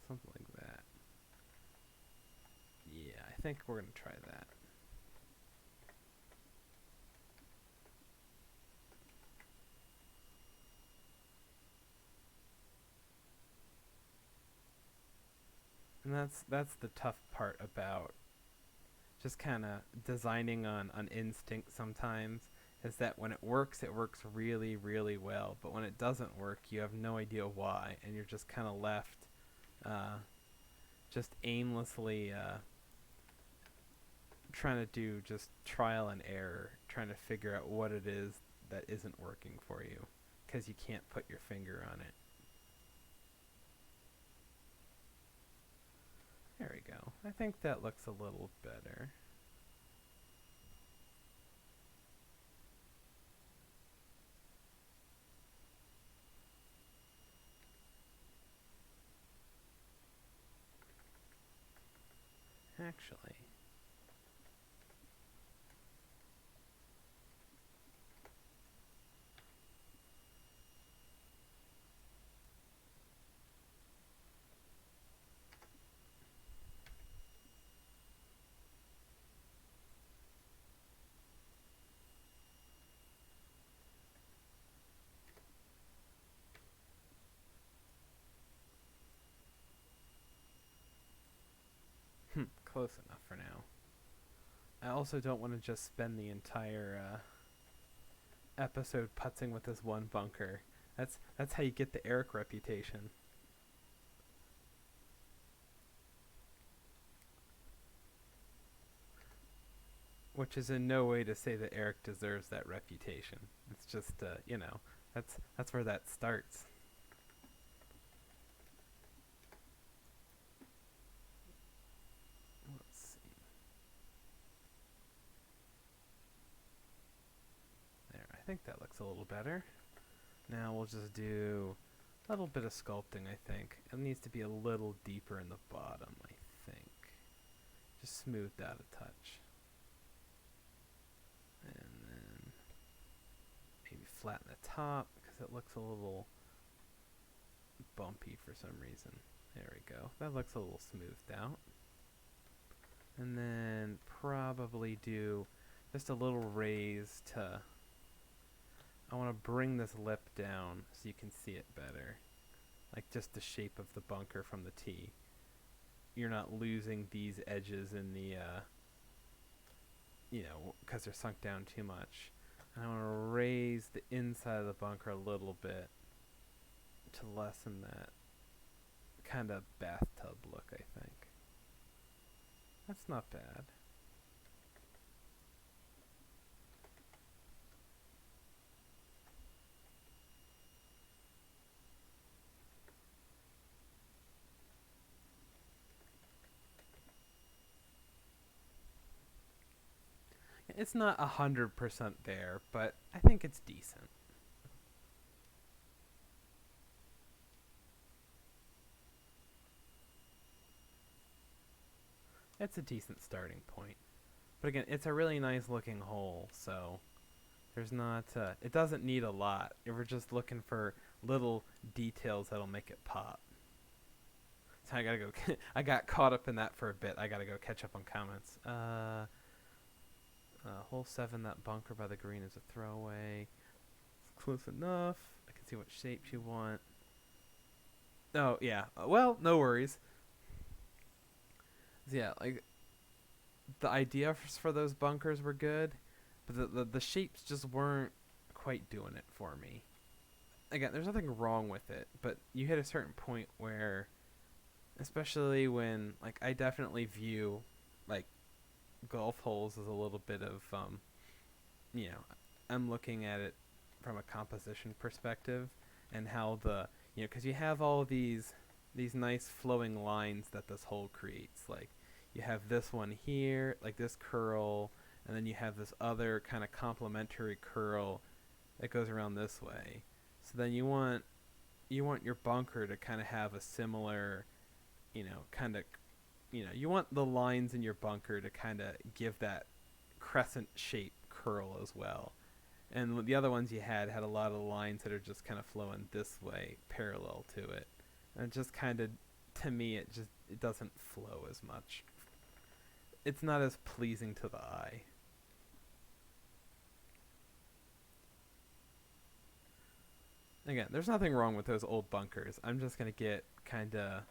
something like that. Yeah, I think we're going to try that. And that's the tough part about just kind of designing on instinct sometimes, is that when it works really, really well. But when it doesn't work, you have no idea why, and you're just kind of left uh, just aimlessly trying to do just trial and error, trying to figure out what it is that isn't working for you, because you can't put your finger on it. There we go. I think that looks a little better. Actually, close enough for now. I also don't want to just spend the entire episode putzing with this one bunker. That's how you get the Eric reputation. Which is in no way to say that Eric deserves that reputation. It's just that's where that starts. Let's see. There, I think that looks a little better. Now we'll just do a little bit of sculpting, I think. It needs to be a little deeper in the bottom, I think. Just smoothed out a touch. And then maybe flatten the top, because it looks a little bumpy for some reason. There we go. That looks a little smoothed out. And then probably do just a little raise to... I want to bring this lip down so you can see it better. Like just the shape of the bunker from the T. You're not losing these edges in the, because they're sunk down too much. And I want to raise the inside of the bunker a little bit to lessen that kind of bathtub look, I think. That's not bad. It's not 100% there, but I think it's decent. It's a decent starting point. But again, it's a really nice looking hole, so there's not, it doesn't need a lot. If we're just looking for little details that'll make it pop. So I gotta go, I got caught up in that for a bit. I gotta go catch up on comments. Hole 7, that bunker by the green is a throwaway. It's close enough. I can see what shapes you want. Oh, yeah. Well, no worries. Yeah, like, the ideas for those bunkers were good, but the shapes just weren't quite doing it for me. Again, there's nothing wrong with it, but you hit a certain point where, especially when, like, I definitely view, like, golf holes as a little bit of, you know, I'm looking at it from a composition perspective, and how because you have all these nice flowing lines that this hole creates. Like, you have this one here, like this curl, and then you have this other kind of complementary curl that goes around this way. So then you want your bunker to kind of have a similar, you want the lines in your bunker to kind of give that crescent shape curl as well. And the other ones you had a lot of lines that are just kind of flowing this way parallel to it. And it just kind of to me it doesn't flow as much. It's not as pleasing to the eye. Again, there's nothing wrong with those old bunkers. I'm just gonna get kinda.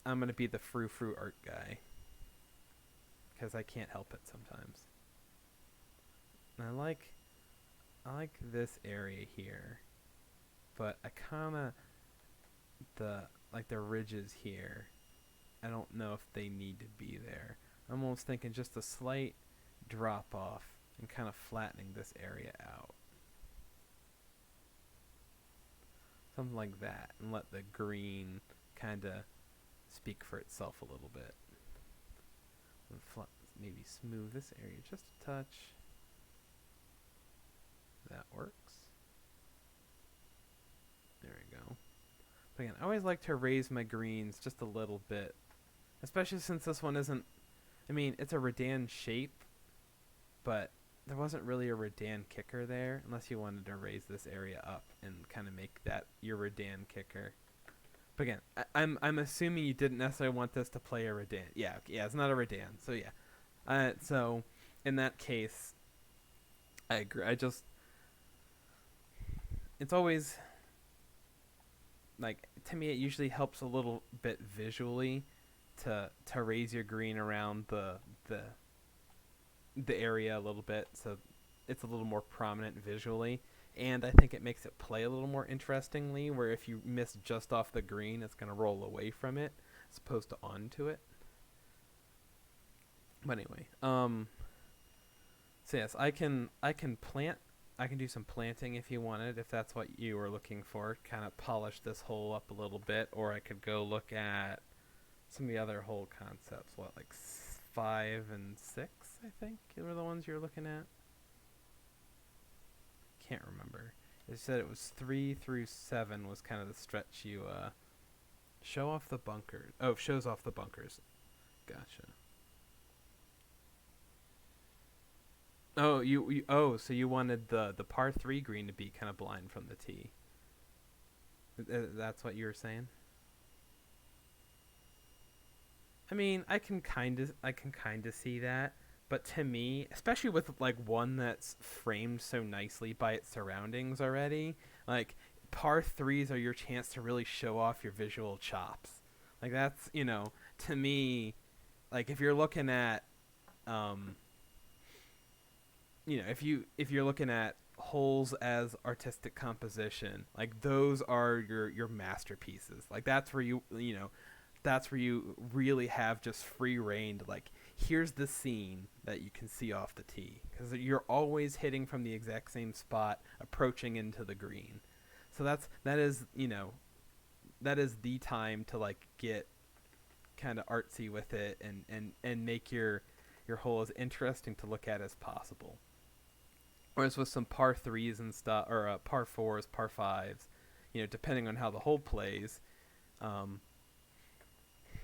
I'm gonna be the frou-frou art guy because I can't help it sometimes. And I like this area here, but I kinda the ridges here. I don't know if they need to be there. I'm almost thinking just a slight drop off and kind of flattening this area out. Something like that, and let the green kind of speak for itself a little bit. And maybe smooth this area just a touch. That works. There we go. But again, I always like to raise my greens just a little bit, especially since this one isn't. I mean, it's a Redan shape, but there wasn't really a Redan kicker there, unless you wanted to raise this area up and kind of make that your Redan kicker. But again, I'm assuming you didn't necessarily want this to play a Redan. Yeah, it's not a Redan. So yeah, so in that case, I agree. It's always like, to me, it usually helps a little bit visually to raise your green around the area a little bit, so it's a little more prominent visually, and I think it makes it play a little more interestingly, where if you miss just off the green, it's going to roll away from it as opposed to onto it. But anyway, so yes, I can do some planting if you wanted, if that's what you were looking for, kind of polish this hole up a little bit, or I could go look at some of the other hole concepts, like 5 and 6, I think, were the ones you're looking at. Can't remember. It said it was 3 through 7 was kind of the stretch you show off the bunkers. Oh, shows off the bunkers. Gotcha. Oh, so you wanted the par 3 green to be kind of blind from the tee. That's what you were saying? I mean, I can kind of see that, but to me, especially with like one that's framed so nicely by its surroundings already, like par 3s are your chance to really show off your visual chops. Like that's, to me, like if you're looking at if you're looking at holes as artistic composition, like those are your masterpieces. Like that's where that's where you really have just free reign to, like, here's the scene that you can see off the tee, because you're always hitting from the exact same spot, approaching into the green. So that is the time to like get kind of artsy with it and make your hole as interesting to look at as possible. Whereas with some par 3s and stuff, or par 4s, par 5s, depending on how the hole plays,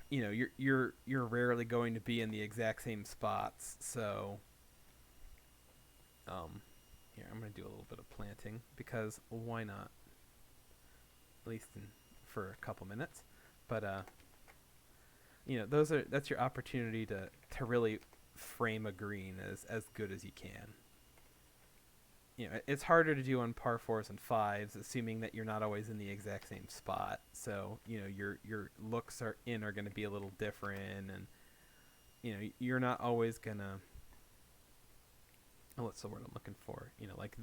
you're rarely going to be in the exact same spots. So, here, I'm going to do a little bit of planting, because why not? At least for a couple minutes. But, that's your opportunity to really frame a green as good as you can. It's harder to do on par 4s and 5s, assuming that you're not always in the exact same spot. So, your looks are going to be a little different, and, you're not always going to, what's the word I'm looking for? Like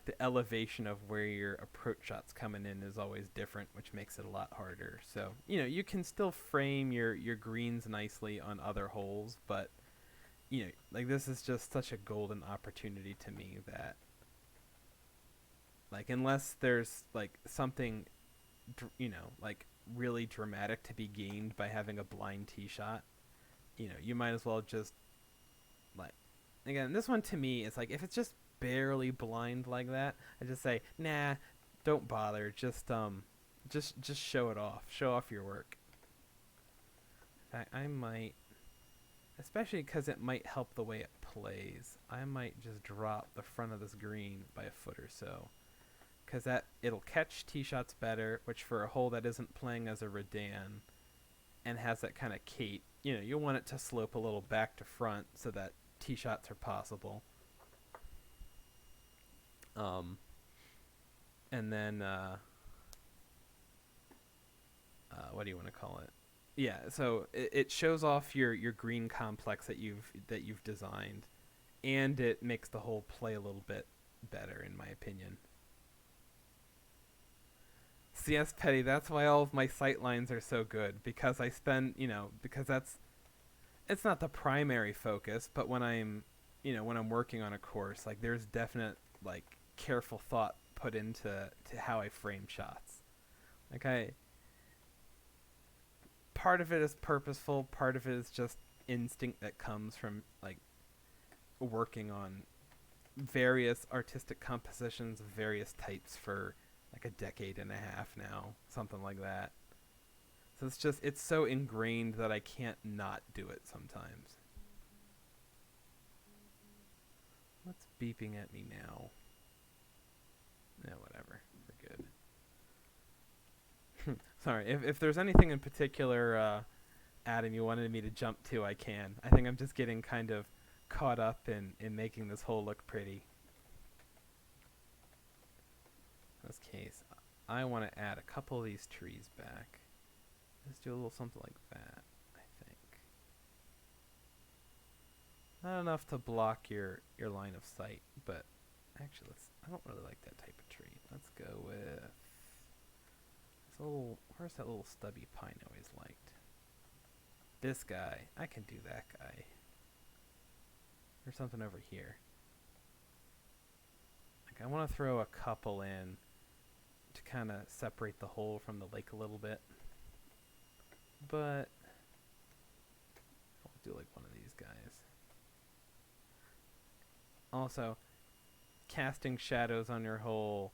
the elevation of where your approach shot's coming in is always different, which makes it a lot harder. So, you can still frame your greens nicely on other holes, but like this is just such a golden opportunity to me that, like, unless there's like something, like really dramatic to be gained by having a blind tee shot, you might as well just, like, again, this one to me is like, if it's just barely blind like that, I just say, nah, don't bother, just show it off, show off your work. In fact, I might, especially because it might help the way it plays, I might just drop the front of this green by a foot or so, because that it'll catch tee shots better, which for a hole that isn't playing as a redan and has that kind of cape, you want it to slope a little back to front so that tee shots are possible. Um, and then what do you want to call it? Yeah, so it shows off your green complex that you've designed, and it makes the hole play a little bit better, in my opinion. CS Petty, that's why all of my sight lines are so good, because I spend, because that's it's not the primary focus, but when I'm working on a course, like there's definite like careful thought put into how I frame shots. Like I part of it is purposeful, part of it is just instinct that comes from like working on various artistic compositions of various types for like a decade and a half now, something like that. So it's so ingrained that I can't not do it sometimes. What's beeping at me now? Yeah, whatever. We're good. Sorry, if there's anything in particular, Adam, you wanted me to jump to, I can. I think I'm just getting kind of caught up in making this hole look pretty. In this case, I want to add a couple of these trees back. Let's do a little something like that, I think. Not enough to block your line of sight, but actually, I don't really like that type of tree. Let's go with this little, where's that little stubby pine I always liked? This guy. I can do that guy. Or something over here. Like I want to throw a couple in to kind of separate the hole from the lake a little bit. But I'll do like one of these guys. Also, casting shadows on your hole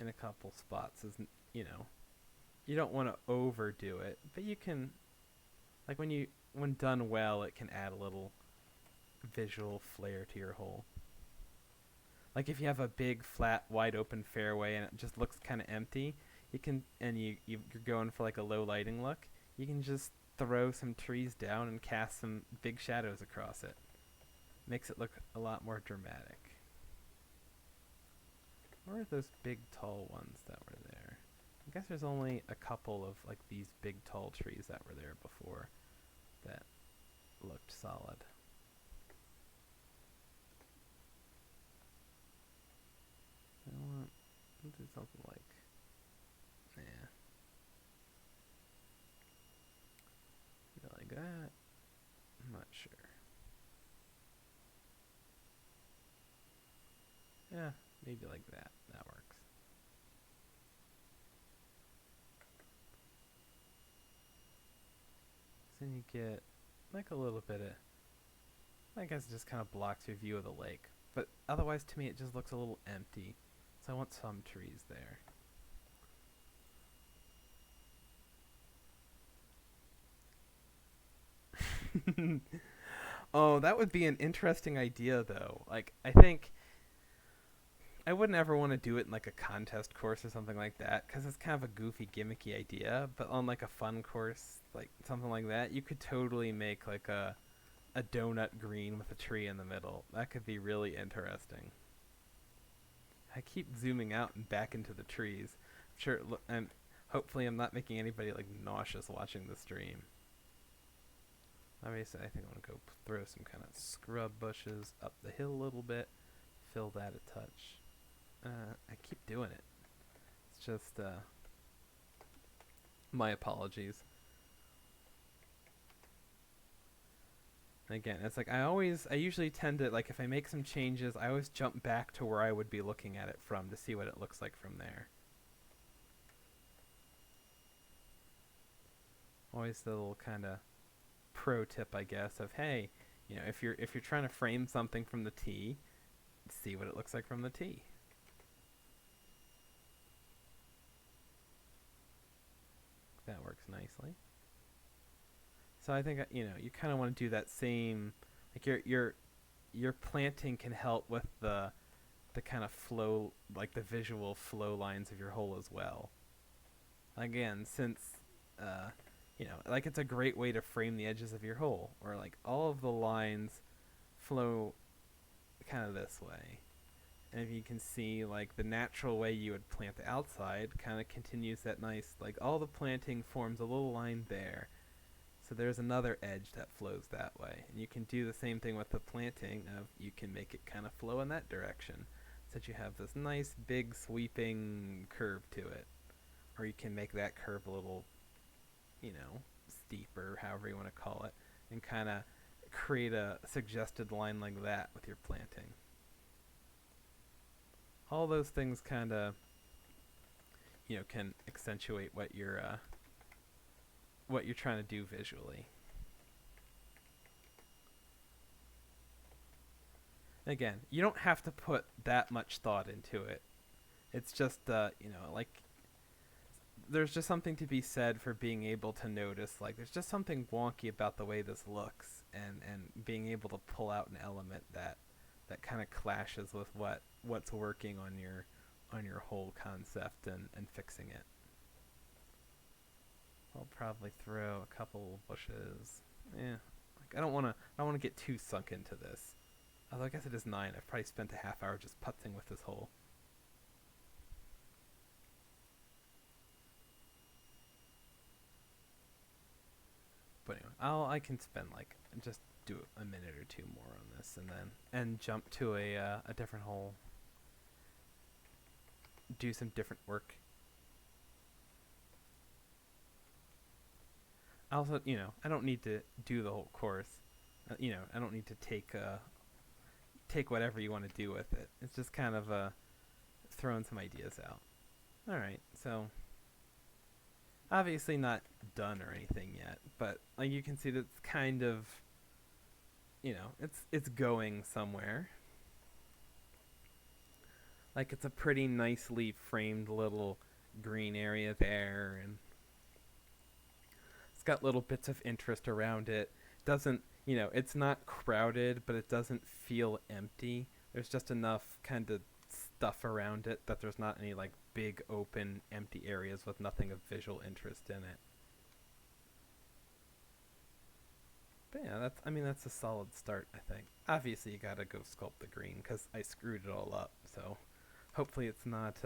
in a couple spots is, you don't want to overdo it, but you can, like when done well, it can add a little visual flair to your hole. Like if you have a big, flat, wide open fairway and it just looks kind of empty, you're going for like a low lighting look, you can just throw some trees down and cast some big shadows across it. Makes it look a lot more dramatic. Where are those big, tall ones that were there? I guess there's only a couple of like these big, tall trees that were there before that looked solid. I'll do something like, yeah, like that. I'm not sure. Yeah, maybe like that. That works. So then you get like a little bit of, I guess it just kind of blocks your view of the lake. But otherwise, to me, it just looks a little empty. So I want some trees there. Oh, that would be an interesting idea, though. Like, I think I wouldn't ever want to do it in like a contest course or something like that, because it's kind of a goofy, gimmicky idea. But on like a fun course, like something like that, you could totally make like a donut green with a tree in the middle. That could be really interesting. I keep zooming out and back into the trees. I'm sure, and hopefully, I'm not making anybody like nauseous watching the stream. Obviously, I think I'm gonna go throw some kind of scrub bushes up the hill a little bit, fill that a touch. I keep doing it. It's just my apologies. Again, it's like I usually tend to, like, if I make some changes, I always jump back to where I would be looking at it from to see what it looks like from there. Always the little kind of pro tip, I guess, of hey, if you're trying to frame something from the tee, see what it looks like from the tee. That works nicely. So I think you kind of want to do that same, like your planting can help with the the kind of flow, like the visual flow lines of your hole as well. Again, since like it's a great way to frame the edges of your hole, where like all of the lines flow kind of this way. And if you can see, like the natural way you would plant the outside kind of continues that nice, like all the planting forms a little line there. So there's another edge that flows that way. And you can do the same thing with the planting of you can make it kind of flow in that direction. So that you have this nice big sweeping curve to it. Or you can make that curve a little, steeper, however you want to call it, and kind of create a suggested line like that with your planting. All those things kind of, can accentuate what you're trying to do visually. Again, you don't have to put that much thought into it. It's just, like there's just something to be said for being able to notice, like there's just something wonky about the way this looks, and being able to pull out an element that kind of clashes with what's working on your whole concept, and fixing it. I'll probably throw a couple bushes. Yeah, like I don't want to get too sunk into this. Although I guess it is 9. I've probably spent a half hour just putzing with this hole. But anyway, I can spend like just do a minute or two more on this, and jump to a different hole. Do some different work. Also, I don't need to do the whole course. I don't need to take whatever you want to do with it. It's just kind of throwing some ideas out. All right, so obviously not done or anything yet, but like you can see that's kind of, it's going somewhere. Like it's a pretty nicely framed little green area there, and it's got little bits of interest around it. Doesn't, it's not crowded, but it doesn't feel empty. There's just enough kind of stuff around it that there's not any like big open empty areas with nothing of visual interest in it. But yeah, that's a solid start, I think. Obviously, you gotta go sculpt the green because I screwed it all up. So hopefully it's not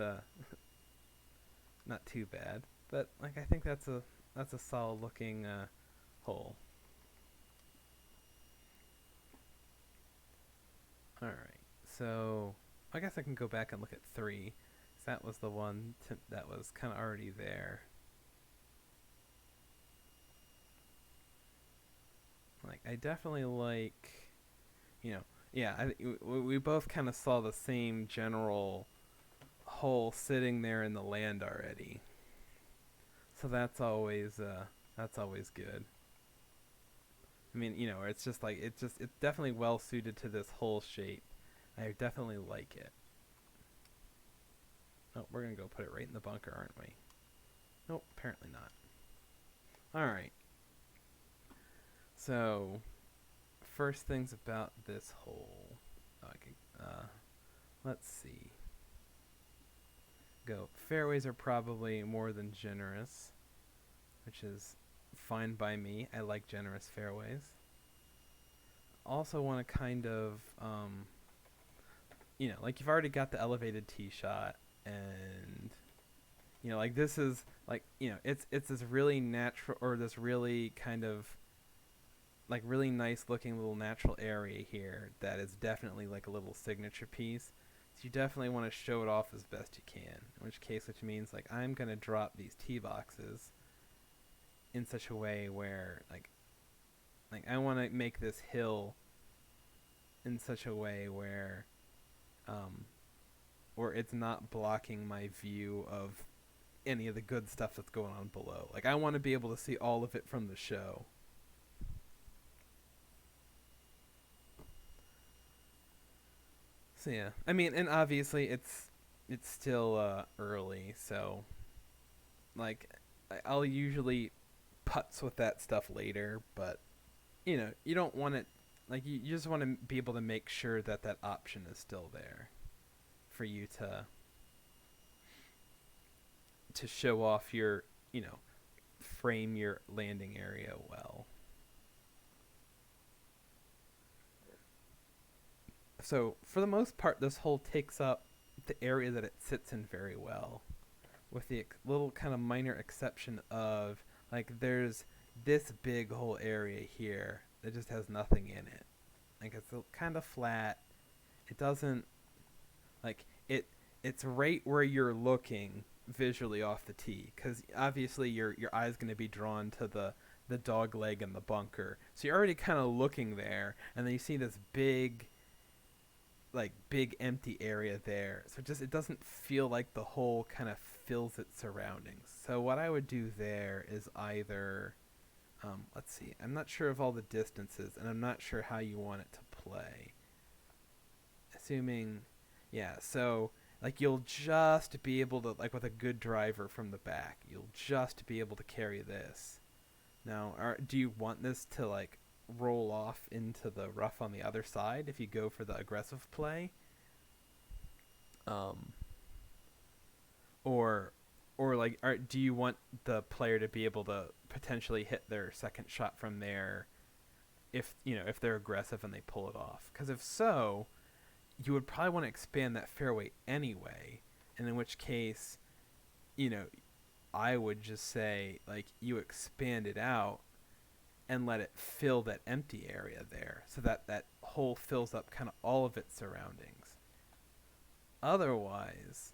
not too bad. But like I think that's a solid looking hole. All right, so I guess I can go back and look at 3. That was the one that was kind of already there. Like I definitely like, yeah. We both kind of saw the same general hole sitting there in the land already. So that's always good. I mean, it's just like it's definitely well suited to this whole shape. I definitely like it. Oh, we're gonna go put it right in the bunker, aren't we? Nope, apparently not. All right. So, first things about this hole. Let's see. Go. Fairways are probably more than generous, which is fine by me. I like generous fairways. Also want to kind of, like you've already got the elevated tee shot, and like this is like it's this really natural, or this really kind of like really nice looking little natural area here that is definitely like a little signature piece. So you definitely want to show it off as best you can. Which means like I'm gonna drop these tee boxes in such a way where like I want to make this hill in such a way where it's not blocking my view of any of the good stuff that's going on below. Like I want to be able to see all of it from the show. So yeah, I mean, and obviously it's still early, so like I'll usually putz with that stuff later, but you don't want it, like you just want to be able to make sure that that option is still there. for you to show off your, frame your landing area well. So for the most part, this hole takes up the area that it sits in very well, with the little kind of minor exception of, like, there's this big whole area here that just has nothing in it. Like, it's kind of flat. It doesn't, like, it's right where you're looking visually off the tee, because obviously your eye's going to be drawn to the dog leg and the bunker, so you're already kind of looking there, and then you see this big empty area there, so it doesn't feel like the hole kind of fills its surroundings. So what I would do there is either, let's see, I'm not sure of all the distances, and I'm not sure how you want it to play. Assuming, yeah, so like you'll just be able to, like with a good driver from the back, you'll just be able to carry this. Now, do you want this to like roll off into the rough on the other side if you go for the aggressive play? Or like, do you want the player to be able to potentially hit their second shot from there if they're aggressive and they pull it off? Because if so, you would probably want to expand that fairway anyway, and in which case, I would just say, like, you expand it out and let it fill that empty area there, so that hole fills up kind of all of its surroundings. Otherwise,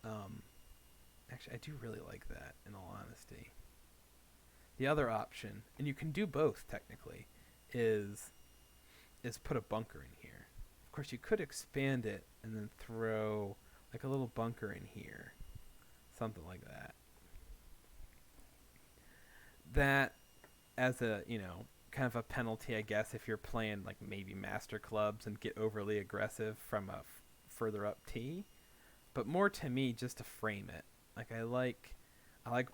actually, I do really like that, in all honesty. The other option, and you can do both technically, is put a bunker in here. Of course, you could expand it and then throw like a little bunker in here, something like that. That, as a kind of a penalty, I guess, if you're playing like maybe master clubs and get overly aggressive from a further up tee. But more to me, just to frame it. Like, I like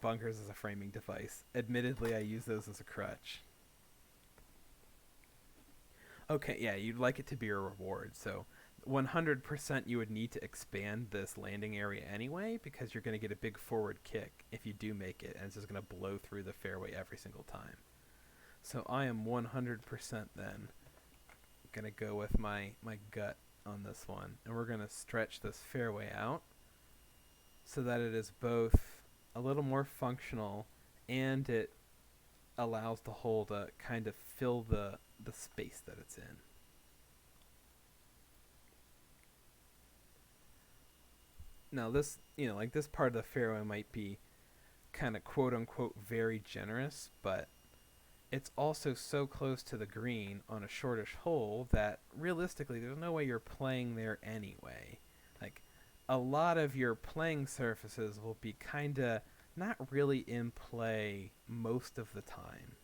bunkers as a framing device. Admittedly, I use those as a crutch. Okay, yeah, you'd like it to be a reward, so 100% you would need to expand this landing area anyway, because you're going to get a big forward kick if you do make it, and it's just going to blow through the fairway every single time. So I am 100% then going to go with my gut on this one, and we're going to stretch this fairway out so that it is both a little more functional and it allows the hole to kind of fill the space that it's in. Now this, like this part of the fairway might be kind of quote unquote very generous, but it's also so close to the green on a shortish hole that realistically there's no way you're playing there anyway. Like, a lot of your playing surfaces will be kind of not really in play most of the time.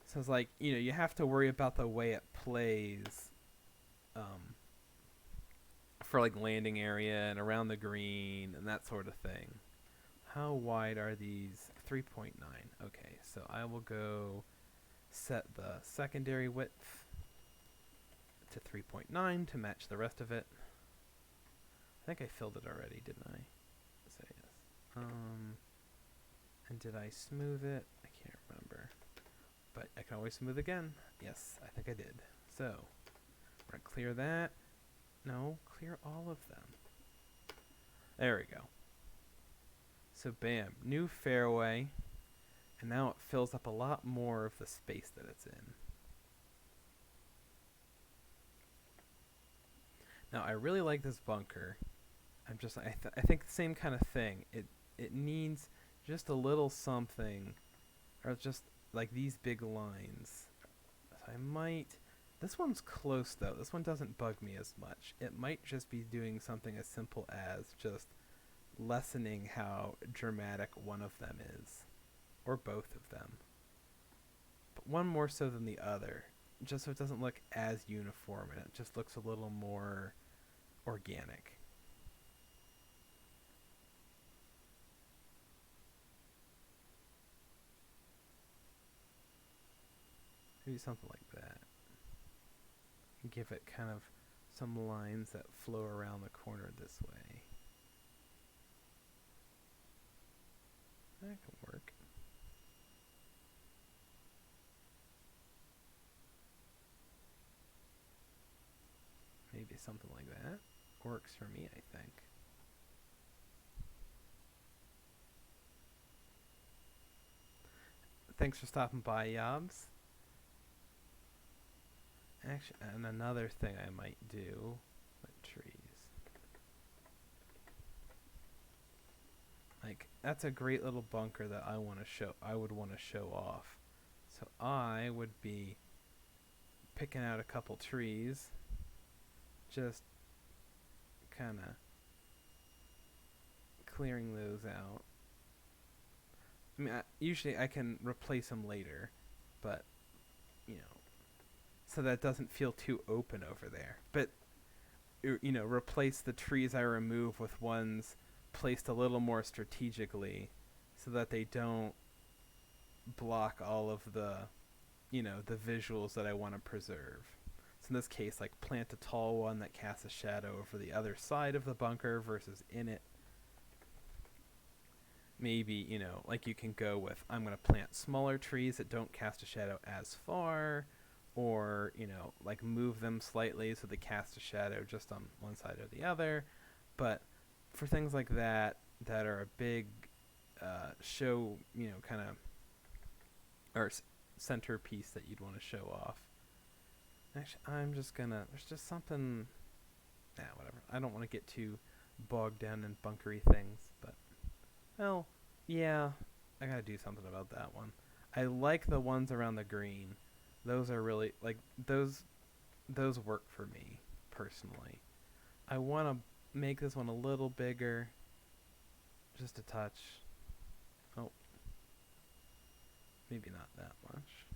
So it's like, you have to worry about the way it plays for like landing area and around the green and that sort of thing. How wide are these? 3.9. Okay, so I will go set the secondary width to 3.9 to match the rest of it. I think I filled it already, didn't I? So yes. And did I smooth it? I can't remember. But I can always smooth again. Yes, I think I did. So, we're going to clear that. No, clear all of them. There we go. So bam, new fairway. And now it fills up a lot more of the space that it's in. Now, I really like this bunker. I think the same kind of thing. It needs just a little something, or just like these big lines. So I might. This one's close though. This one doesn't bug me as much. It might just be doing something as simple as just lessening how dramatic one of them is, or both of them. But one more so than the other, just so it doesn't look as uniform and it just looks a little more organic. Maybe something like that. Give it kind of some lines that flow around the corner this way. That can work. Maybe something like that works for me, I think. Thanks for stopping by, Yobs. Actually, and another thing I might do with trees. Like, that's a great little bunker that I would want to show off. So I would be picking out a couple trees, just kind of clearing those out. I mean, usually I can replace them later, but, you know, so that it doesn't feel too open over there. But, you know, replace the trees I remove with ones placed a little more strategically so that they don't block all of the, you know, the visuals that I want to preserve. So in this case, like, plant a tall one that casts a shadow over the other side of the bunker versus in it. Maybe, you know, like you can go with, I'm going to plant smaller trees that don't cast a shadow as far, or, you know, like move them slightly so they cast a shadow just on one side or the other. But for things like that, that are a big show, you know, kind of, or centerpiece that you'd want to show off. Actually, I'm just going to, there's just something, whatever. I don't want to get too bogged down in bunkery things, but, well, yeah, I gotta do something about that one. I like the ones around the green. Those are really, like, those work for me, personally. I want to make this one a little bigger, just a touch. Oh, maybe not that much.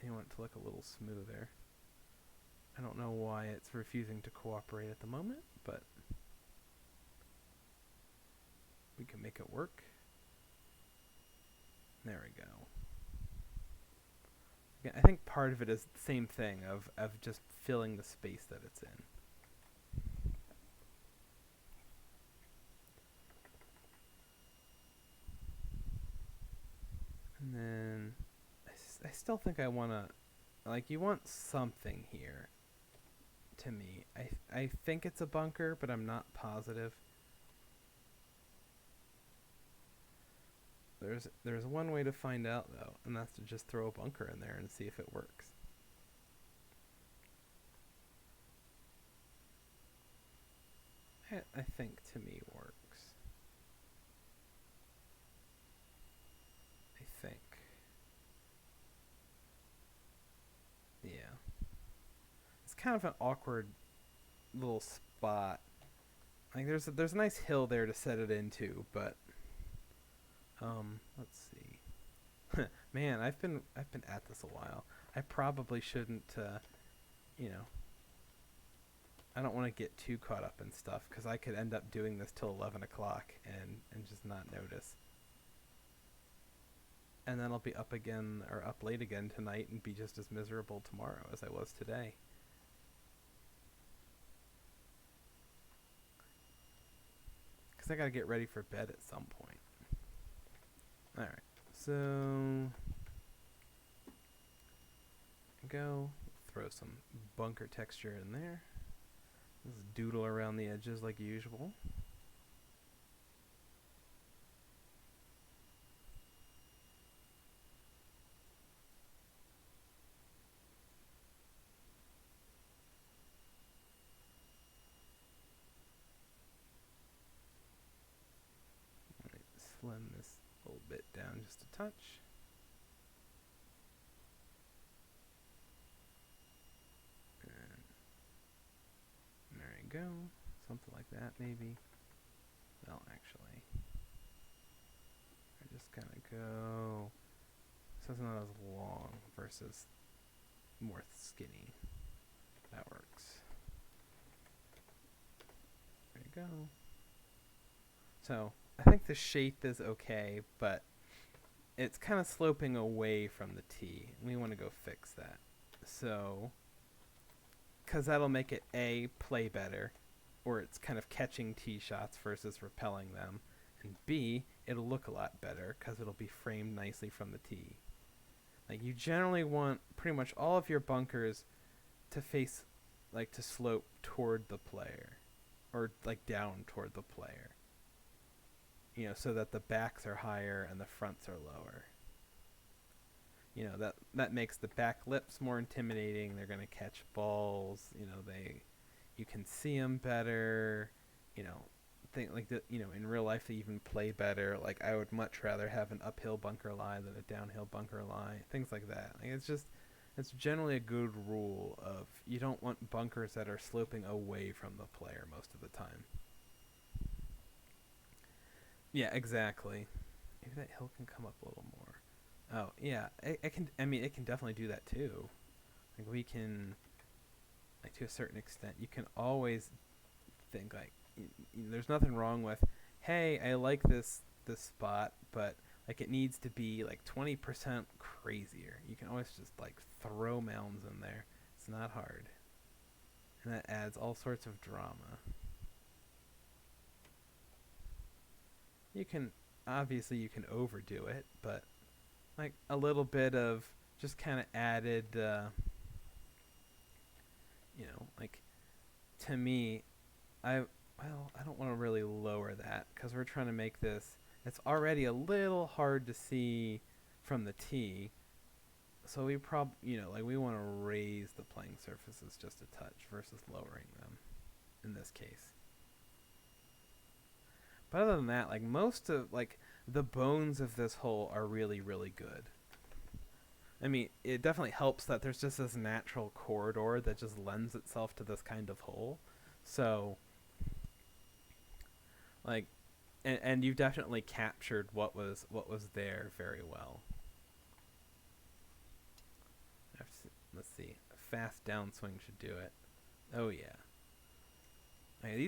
I want it to look a little smoother. I don't know why it's refusing to cooperate at the moment, but we can make it work. There we go. Again, I think part of it is the same thing of just filling the space that it's in. And then I still think I want to, like, you want something here to me. I think it's a bunker, but I'm not positive. There's one way to find out, though, and that's to just throw a bunker in there and see if it works. I think, to me, works. I think. Yeah. It's kind of an awkward little spot. Like, there's a nice hill there to set it into, but let's see. Man, I've been at this a while. I probably shouldn't, you know, I don't want to get too caught up in stuff because I could end up doing this till 11 o'clock and just not notice. And then I'll be up again or up late again tonight and be just as miserable tomorrow as I was today. Because I got to get ready for bed at some point. Alright, so go throw some bunker texture in there. Just doodle around the edges like usual. Slim this a little bit down just a touch. And there you go. Something like that, maybe. Well, actually, I just kind of go so it's not as long versus more skinny. That works. There you go. So I think the shape is okay, but it's kind of sloping away from the T. We want to go fix that. So, because that'll make it A, play better, or it's kind of catching tee shots versus repelling them, and B, it'll look a lot better because it'll be framed nicely from the tee. Like, you generally want pretty much all of your bunkers to face, like, to slope toward the player, or like down toward the player, so that the backs are higher and the fronts are lower. That makes the back lips more intimidating. They're going to catch balls. You can see them better. Think like that. In real life they even play better. Like, I would much rather have an uphill bunker lie than a downhill bunker lie. Things like that. Like, it's generally a good rule of you don't want bunkers that are sloping away from the player most of the time. Yeah, exactly. Maybe that hill can come up a little more. Oh, yeah. It can. I mean, it can definitely do that too. Like, we can, like, to a certain extent, you can always think like, there's nothing wrong with, hey, I like this spot, but like, it needs to be like 20% crazier. You can always just like throw mounds in there. It's not hard, and that adds all sorts of drama. You can you can overdo it, but like a little bit of just kind of added, like, to me, I don't want to really lower that because we're trying to make this. It's already a little hard to see from the tee, so we we want to raise the playing surfaces just a touch versus lowering them in this case. But other than that, like, most of, like, the bones of this hole are really, really good. I mean, it definitely helps that there's just this natural corridor that just lends itself to this kind of hole. So, like, and you've definitely captured what was there very well. Let's see. A fast downswing should do it. Oh yeah. Okay,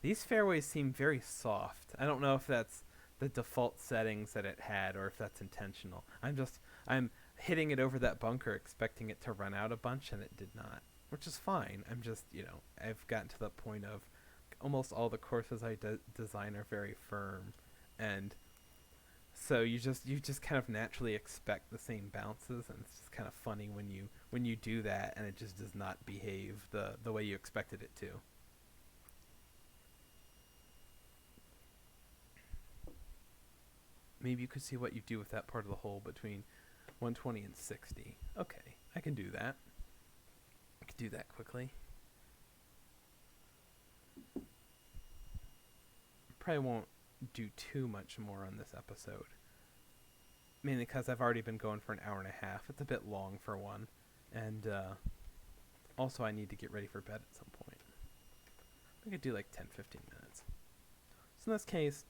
these fairways seem very soft. I don't know if that's the default settings that it had or if that's intentional. I'm hitting it over that bunker expecting it to run out a bunch, and it did not, which is fine. I'm just, I've gotten to the point of almost all the courses I design are very firm, and so you just kind of naturally expect the same bounces, and it's just kind of funny when you do that and it just does not behave the way you expected it to. Maybe you could see what you do with that part of the hole between 120 and 60. Okay, I can do that. I can do that quickly. Probably won't do too much more on this episode. Mainly because I've already been going for an hour and a half. It's a bit long for one. And also I need to get ready for bed at some point. I could do like 10-15 minutes. So in this case,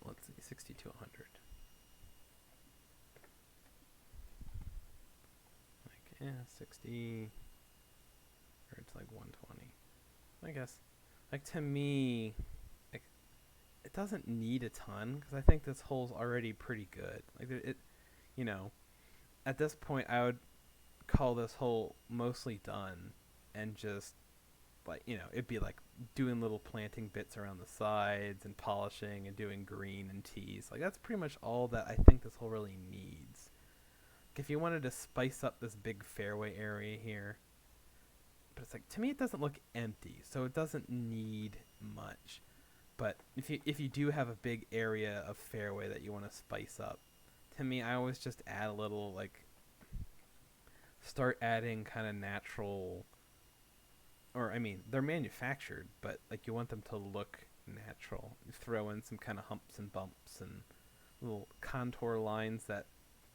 let's see, 60 to 100. Like, 60, or it's like 120. I guess, like, to me, like, it doesn't need a ton because I think this hole's already pretty good. Like, at this point, I would call this hole mostly done, and just, like, it'd be like doing little planting bits around the sides and polishing and doing green and tees. Like, that's pretty much all that I think this hole really needs. Like, if you wanted to spice up this big fairway area here, but it's like, to me, it doesn't look empty, so it doesn't need much. But if you do have a big area of fairway that you want to spice up, to me, I always just add a little, like, start adding kind of natural, or, I mean, they're manufactured, but, like, you want them to look natural. You throw in some kind of humps and bumps and little contour lines that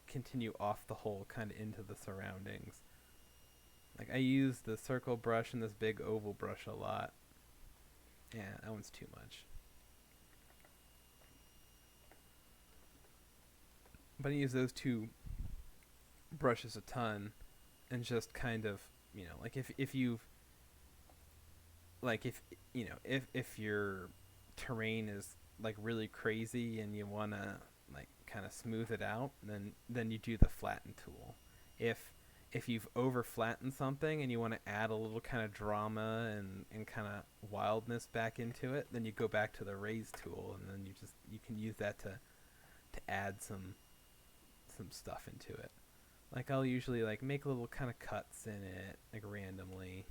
continue off the hole kind of into the surroundings. Like, I use the circle brush and this big oval brush a lot. Yeah, that one's too much. But I use those two brushes a ton, and just kind of, like, if you've, like, if your terrain is, like, really crazy and you want to, like, kind of smooth it out, then you do the flatten tool. If if you've over flattened something and you want to add a little kind of drama and kind of wildness back into it, then you go back to the raise tool, and then you can use that to add some stuff into it. Like I'll usually like make little kind of cuts in it, like randomly,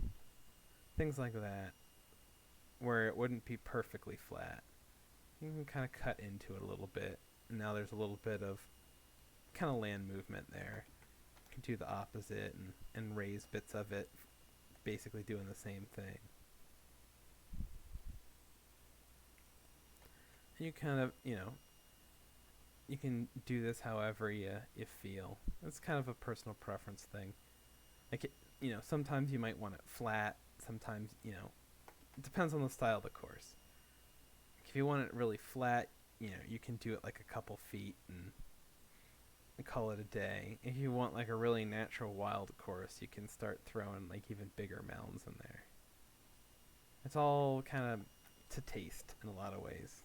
things like that, where it wouldn't be perfectly flat. You can kind of cut into it a little bit, and now there's a little bit of kind of land movement there. You can do the opposite and raise bits of it, basically doing the same thing. And you kind of, you can do this however you feel. It's kind of a personal preference thing. Like, sometimes you might want it flat. Sometimes, it depends on the style of the course. If you want it really flat, you can do it like a couple feet and call it a day. If you want like a really natural wild course, you can start throwing like even bigger mounds in there. It's all kind of to taste in a lot of ways.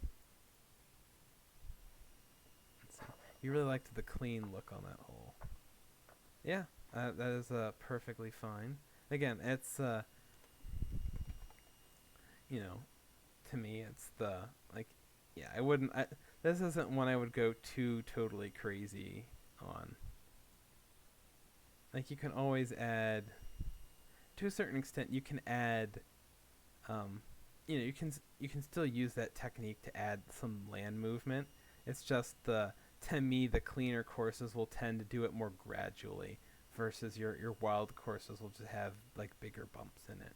So you really liked the clean look on that hole. Yeah, that is perfectly fine. Again, it's to me, it's the like, yeah, I wouldn't. This isn't one I would go too totally crazy on. Like you can always add, to a certain extent, you can add, you can still use that technique to add some land movement. It's just to me the cleaner courses will tend to do it more gradually, versus your wild courses will just have like bigger bumps in it.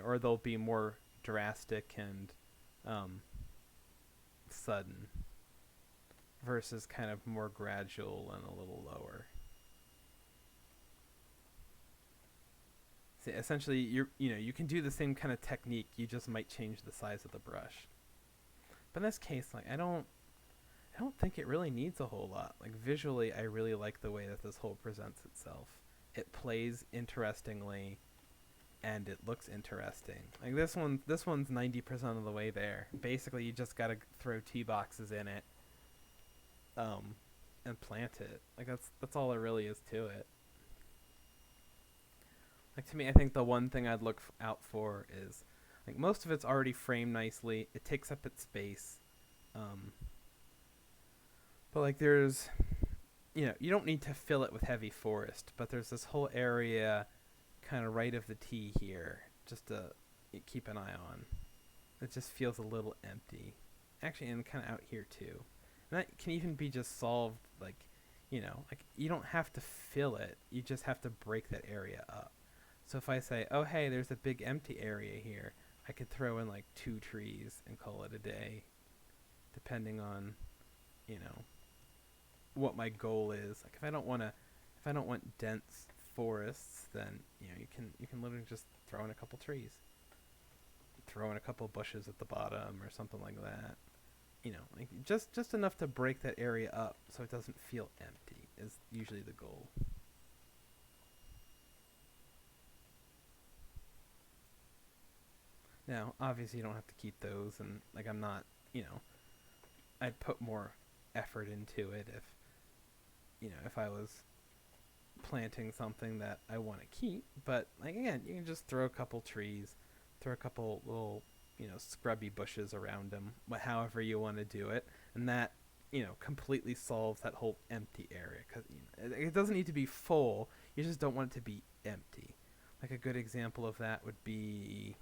Or they'll be more drastic and sudden, versus kind of more gradual and a little lower. So essentially, you can do the same kind of technique. You just might change the size of the brush. But in this case, like I don't think it really needs a whole lot. Like visually, I really like the way that this hole presents itself. It plays interestingly, and it looks interesting. Like this one's 90% of the way there. Basically, you just gotta throw tee boxes in it, and plant it. Like that's all there really is to it. Like to me, I think the one thing I'd look out for is, like most of it's already framed nicely. It takes up its space, but like there's, you don't need to fill it with heavy forest, but there's this whole area kind of right of the tee here, just to keep an eye on. It just feels a little empty. Actually, and kind of out here too. And that can even be just solved, like, like you don't have to fill it. You just have to break that area up. So if I say, oh, hey, there's a big empty area here, I could throw in like 2 trees and call it a day, depending on, what my goal is. Like if I don't want dense forests, then you can literally just throw in a couple trees, throw in a couple bushes at the bottom or something like that. Like just enough to break that area up so it doesn't feel empty is usually the goal. Now, obviously, you don't have to keep those, and like I'm not, I'd put more effort into it if I was planting something that I want to keep. But like again, you can just throw a couple trees, throw a couple little scrubby bushes around them, however you want to do it, and that completely solves that whole empty area, because it doesn't need to be full. You just don't want it to be empty. Like a good example of that would be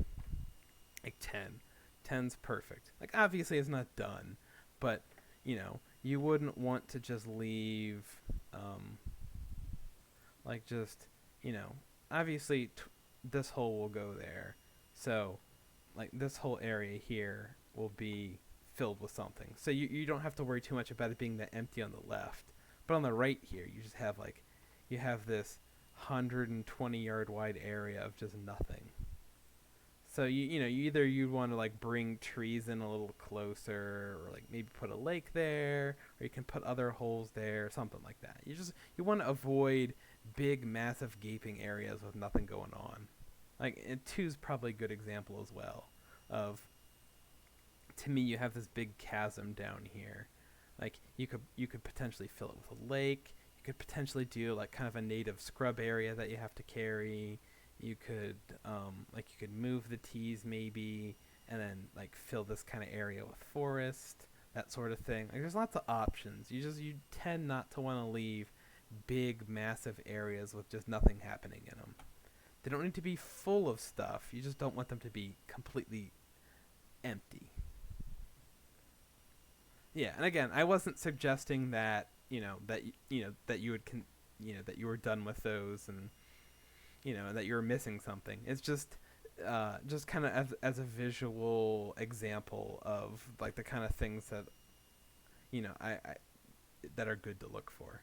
like 10. 10's perfect. Like obviously it's not done, but you wouldn't want to just leave like just obviously this hole will go there, so like this whole area here will be filled with something, so you don't have to worry too much about it being that empty on the left. But on the right here, you just have like you have this 120-yard wide area of just nothing. So you'd want to like bring trees in a little closer, or like maybe put a lake there, or you can put other holes there, something like that. You want to avoid big, massive, gaping areas with nothing going on. Like, and 2's probably a good example as well. Of, to me, you have this big chasm down here. Like you could potentially fill it with a lake. You could potentially do like kind of a native scrub area that you have to carry. You could you could move the tees maybe, and then like fill this kind of area with forest, that sort of thing. Like there's lots of options. You tend not to want to leave big massive areas with just nothing happening in them. They don't need to be full of stuff. You just don't want them to be completely empty. Yeah, and again, I wasn't suggesting that that you would that you were done with those, and that you were missing something. It's just kind of as a visual example of like the kind of things that I that are good to look for.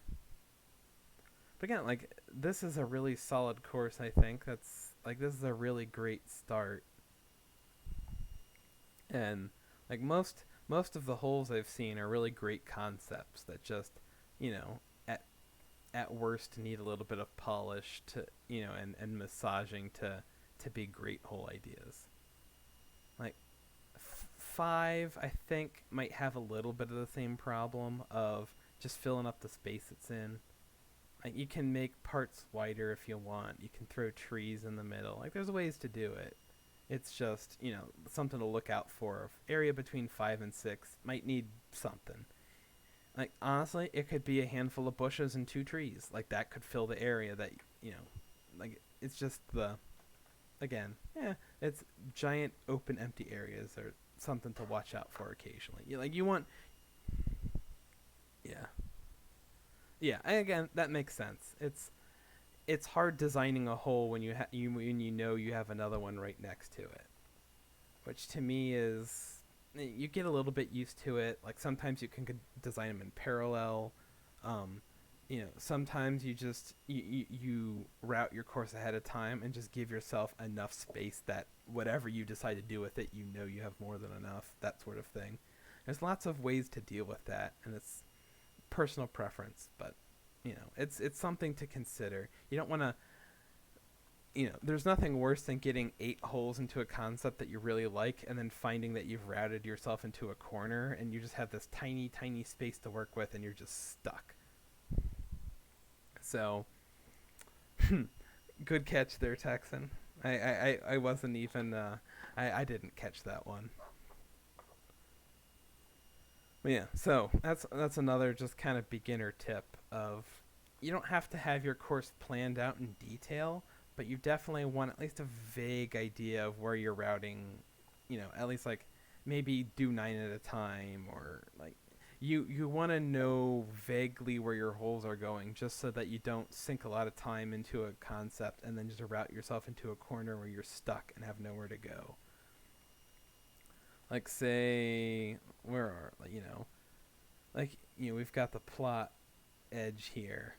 But again, like this is a really solid course. I think that's like this is a really great start, and like most of the holes I've seen are really great concepts that just you know at at worst need a little bit of polish to and massaging to be great hole ideas. Like five, I think might have a little bit of the same problem of just filling up the space it's in. Like you can make parts wider if you want. You can throw trees in the middle. Like there's ways to do it. It's just something to look out for. Area between 5 and 6 might need something. Like honestly, it could be a handful of bushes and 2 trees. Like that could fill the area that like it's just the again, yeah, it's giant open empty areas are something to watch out for occasionally. You want yeah. Yeah, and again, that makes sense. It's hard designing a hole when when you know you have another one right next to it, which to me is you get a little bit used to it. Like sometimes you can design them in parallel. Um, sometimes you route your course ahead of time and just give yourself enough space that whatever you decide to do with it, you have more than enough. That sort of thing. There's lots of ways to deal with that, and it's personal preference, but it's something to consider. You don't want to there's nothing worse than getting 8 holes into a concept that you really like and then finding that you've routed yourself into a corner and you just have this tiny space to work with and you're just stuck. So good catch there, Texan. I wasn't even I didn't catch that one. But yeah, so that's another just kind of beginner tip of you don't have to have your course planned out in detail, but you definitely want at least a vague idea of where you're routing, at least like maybe do 9 at a time, or like you want to know vaguely where your holes are going just so that you don't sink a lot of time into a concept and then just route yourself into a corner where you're stuck and have nowhere to go. Like say where are we've got the plot edge here.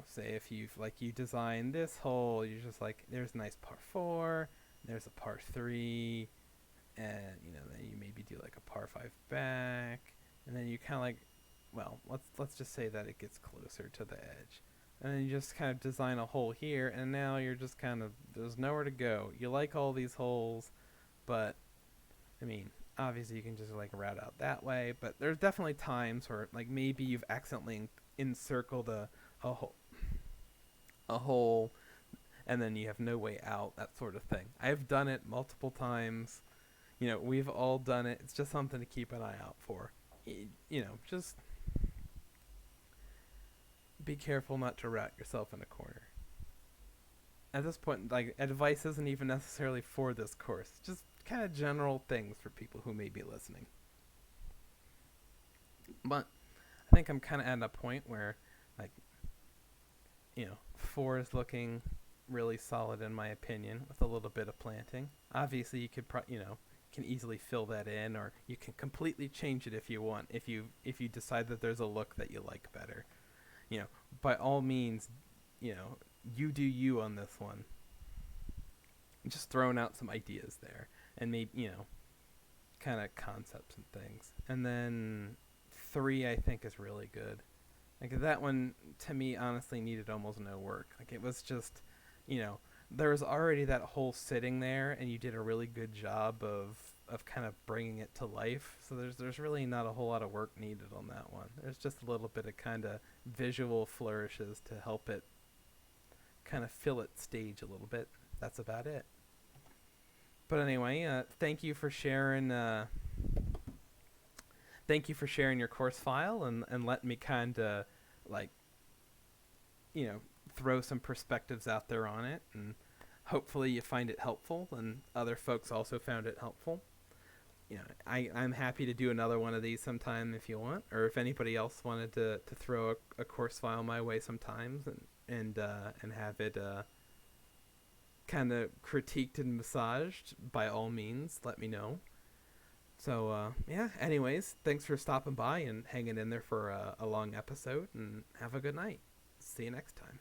Say if you design this hole, you're just like there's a nice par 4, there's a par 3, and then you maybe do like a par 5 back, and then you kind of like, well, let's just say that it gets closer to the edge, and then you just kind of design a hole here, and now you're just kind of there's nowhere to go. You like all these holes, but I mean, obviously you can just like route out that way, but there's definitely times where like maybe you've accidentally encircled a hole, and then you have no way out, that sort of thing. I've done it multiple times. We've all done it. It's just something to keep an eye out for. Just be careful not to route yourself in a corner. At this point, like advice isn't even necessarily for this course. Just kind of general things for people who may be listening. But I think I'm kind of at a point where, like, 4 is looking really solid in my opinion with a little bit of planting. Obviously, you could can easily fill that in, or you can completely change it if you want. If you decide that there's a look that you like better, by all means, you do you on this one. Just throwing out some ideas there, and maybe kind of concepts and things. And then 3, I think, is really good. Like that one to me honestly needed almost no work. Like it was just, there was already that hole sitting there, and you did a really good job of of kind of bringing it to life. So there's really not a whole lot of work needed on that one. There's just a little bit of kind of visual flourishes to help it kind of fill its stage a little bit. That's about it. But anyway, thank you for sharing. Thank you for sharing your course file and letting me kind of like throw some perspectives out there on it, and hopefully you find it helpful and other folks also found it helpful. I'm happy to do another one of these sometime if you want, or if anybody else wanted to throw a course file my way sometimes and have it kind of critiqued and massaged, by all means let me know. So yeah, anyways, thanks for stopping by and hanging in there for a long episode, and have a good night. See you next time.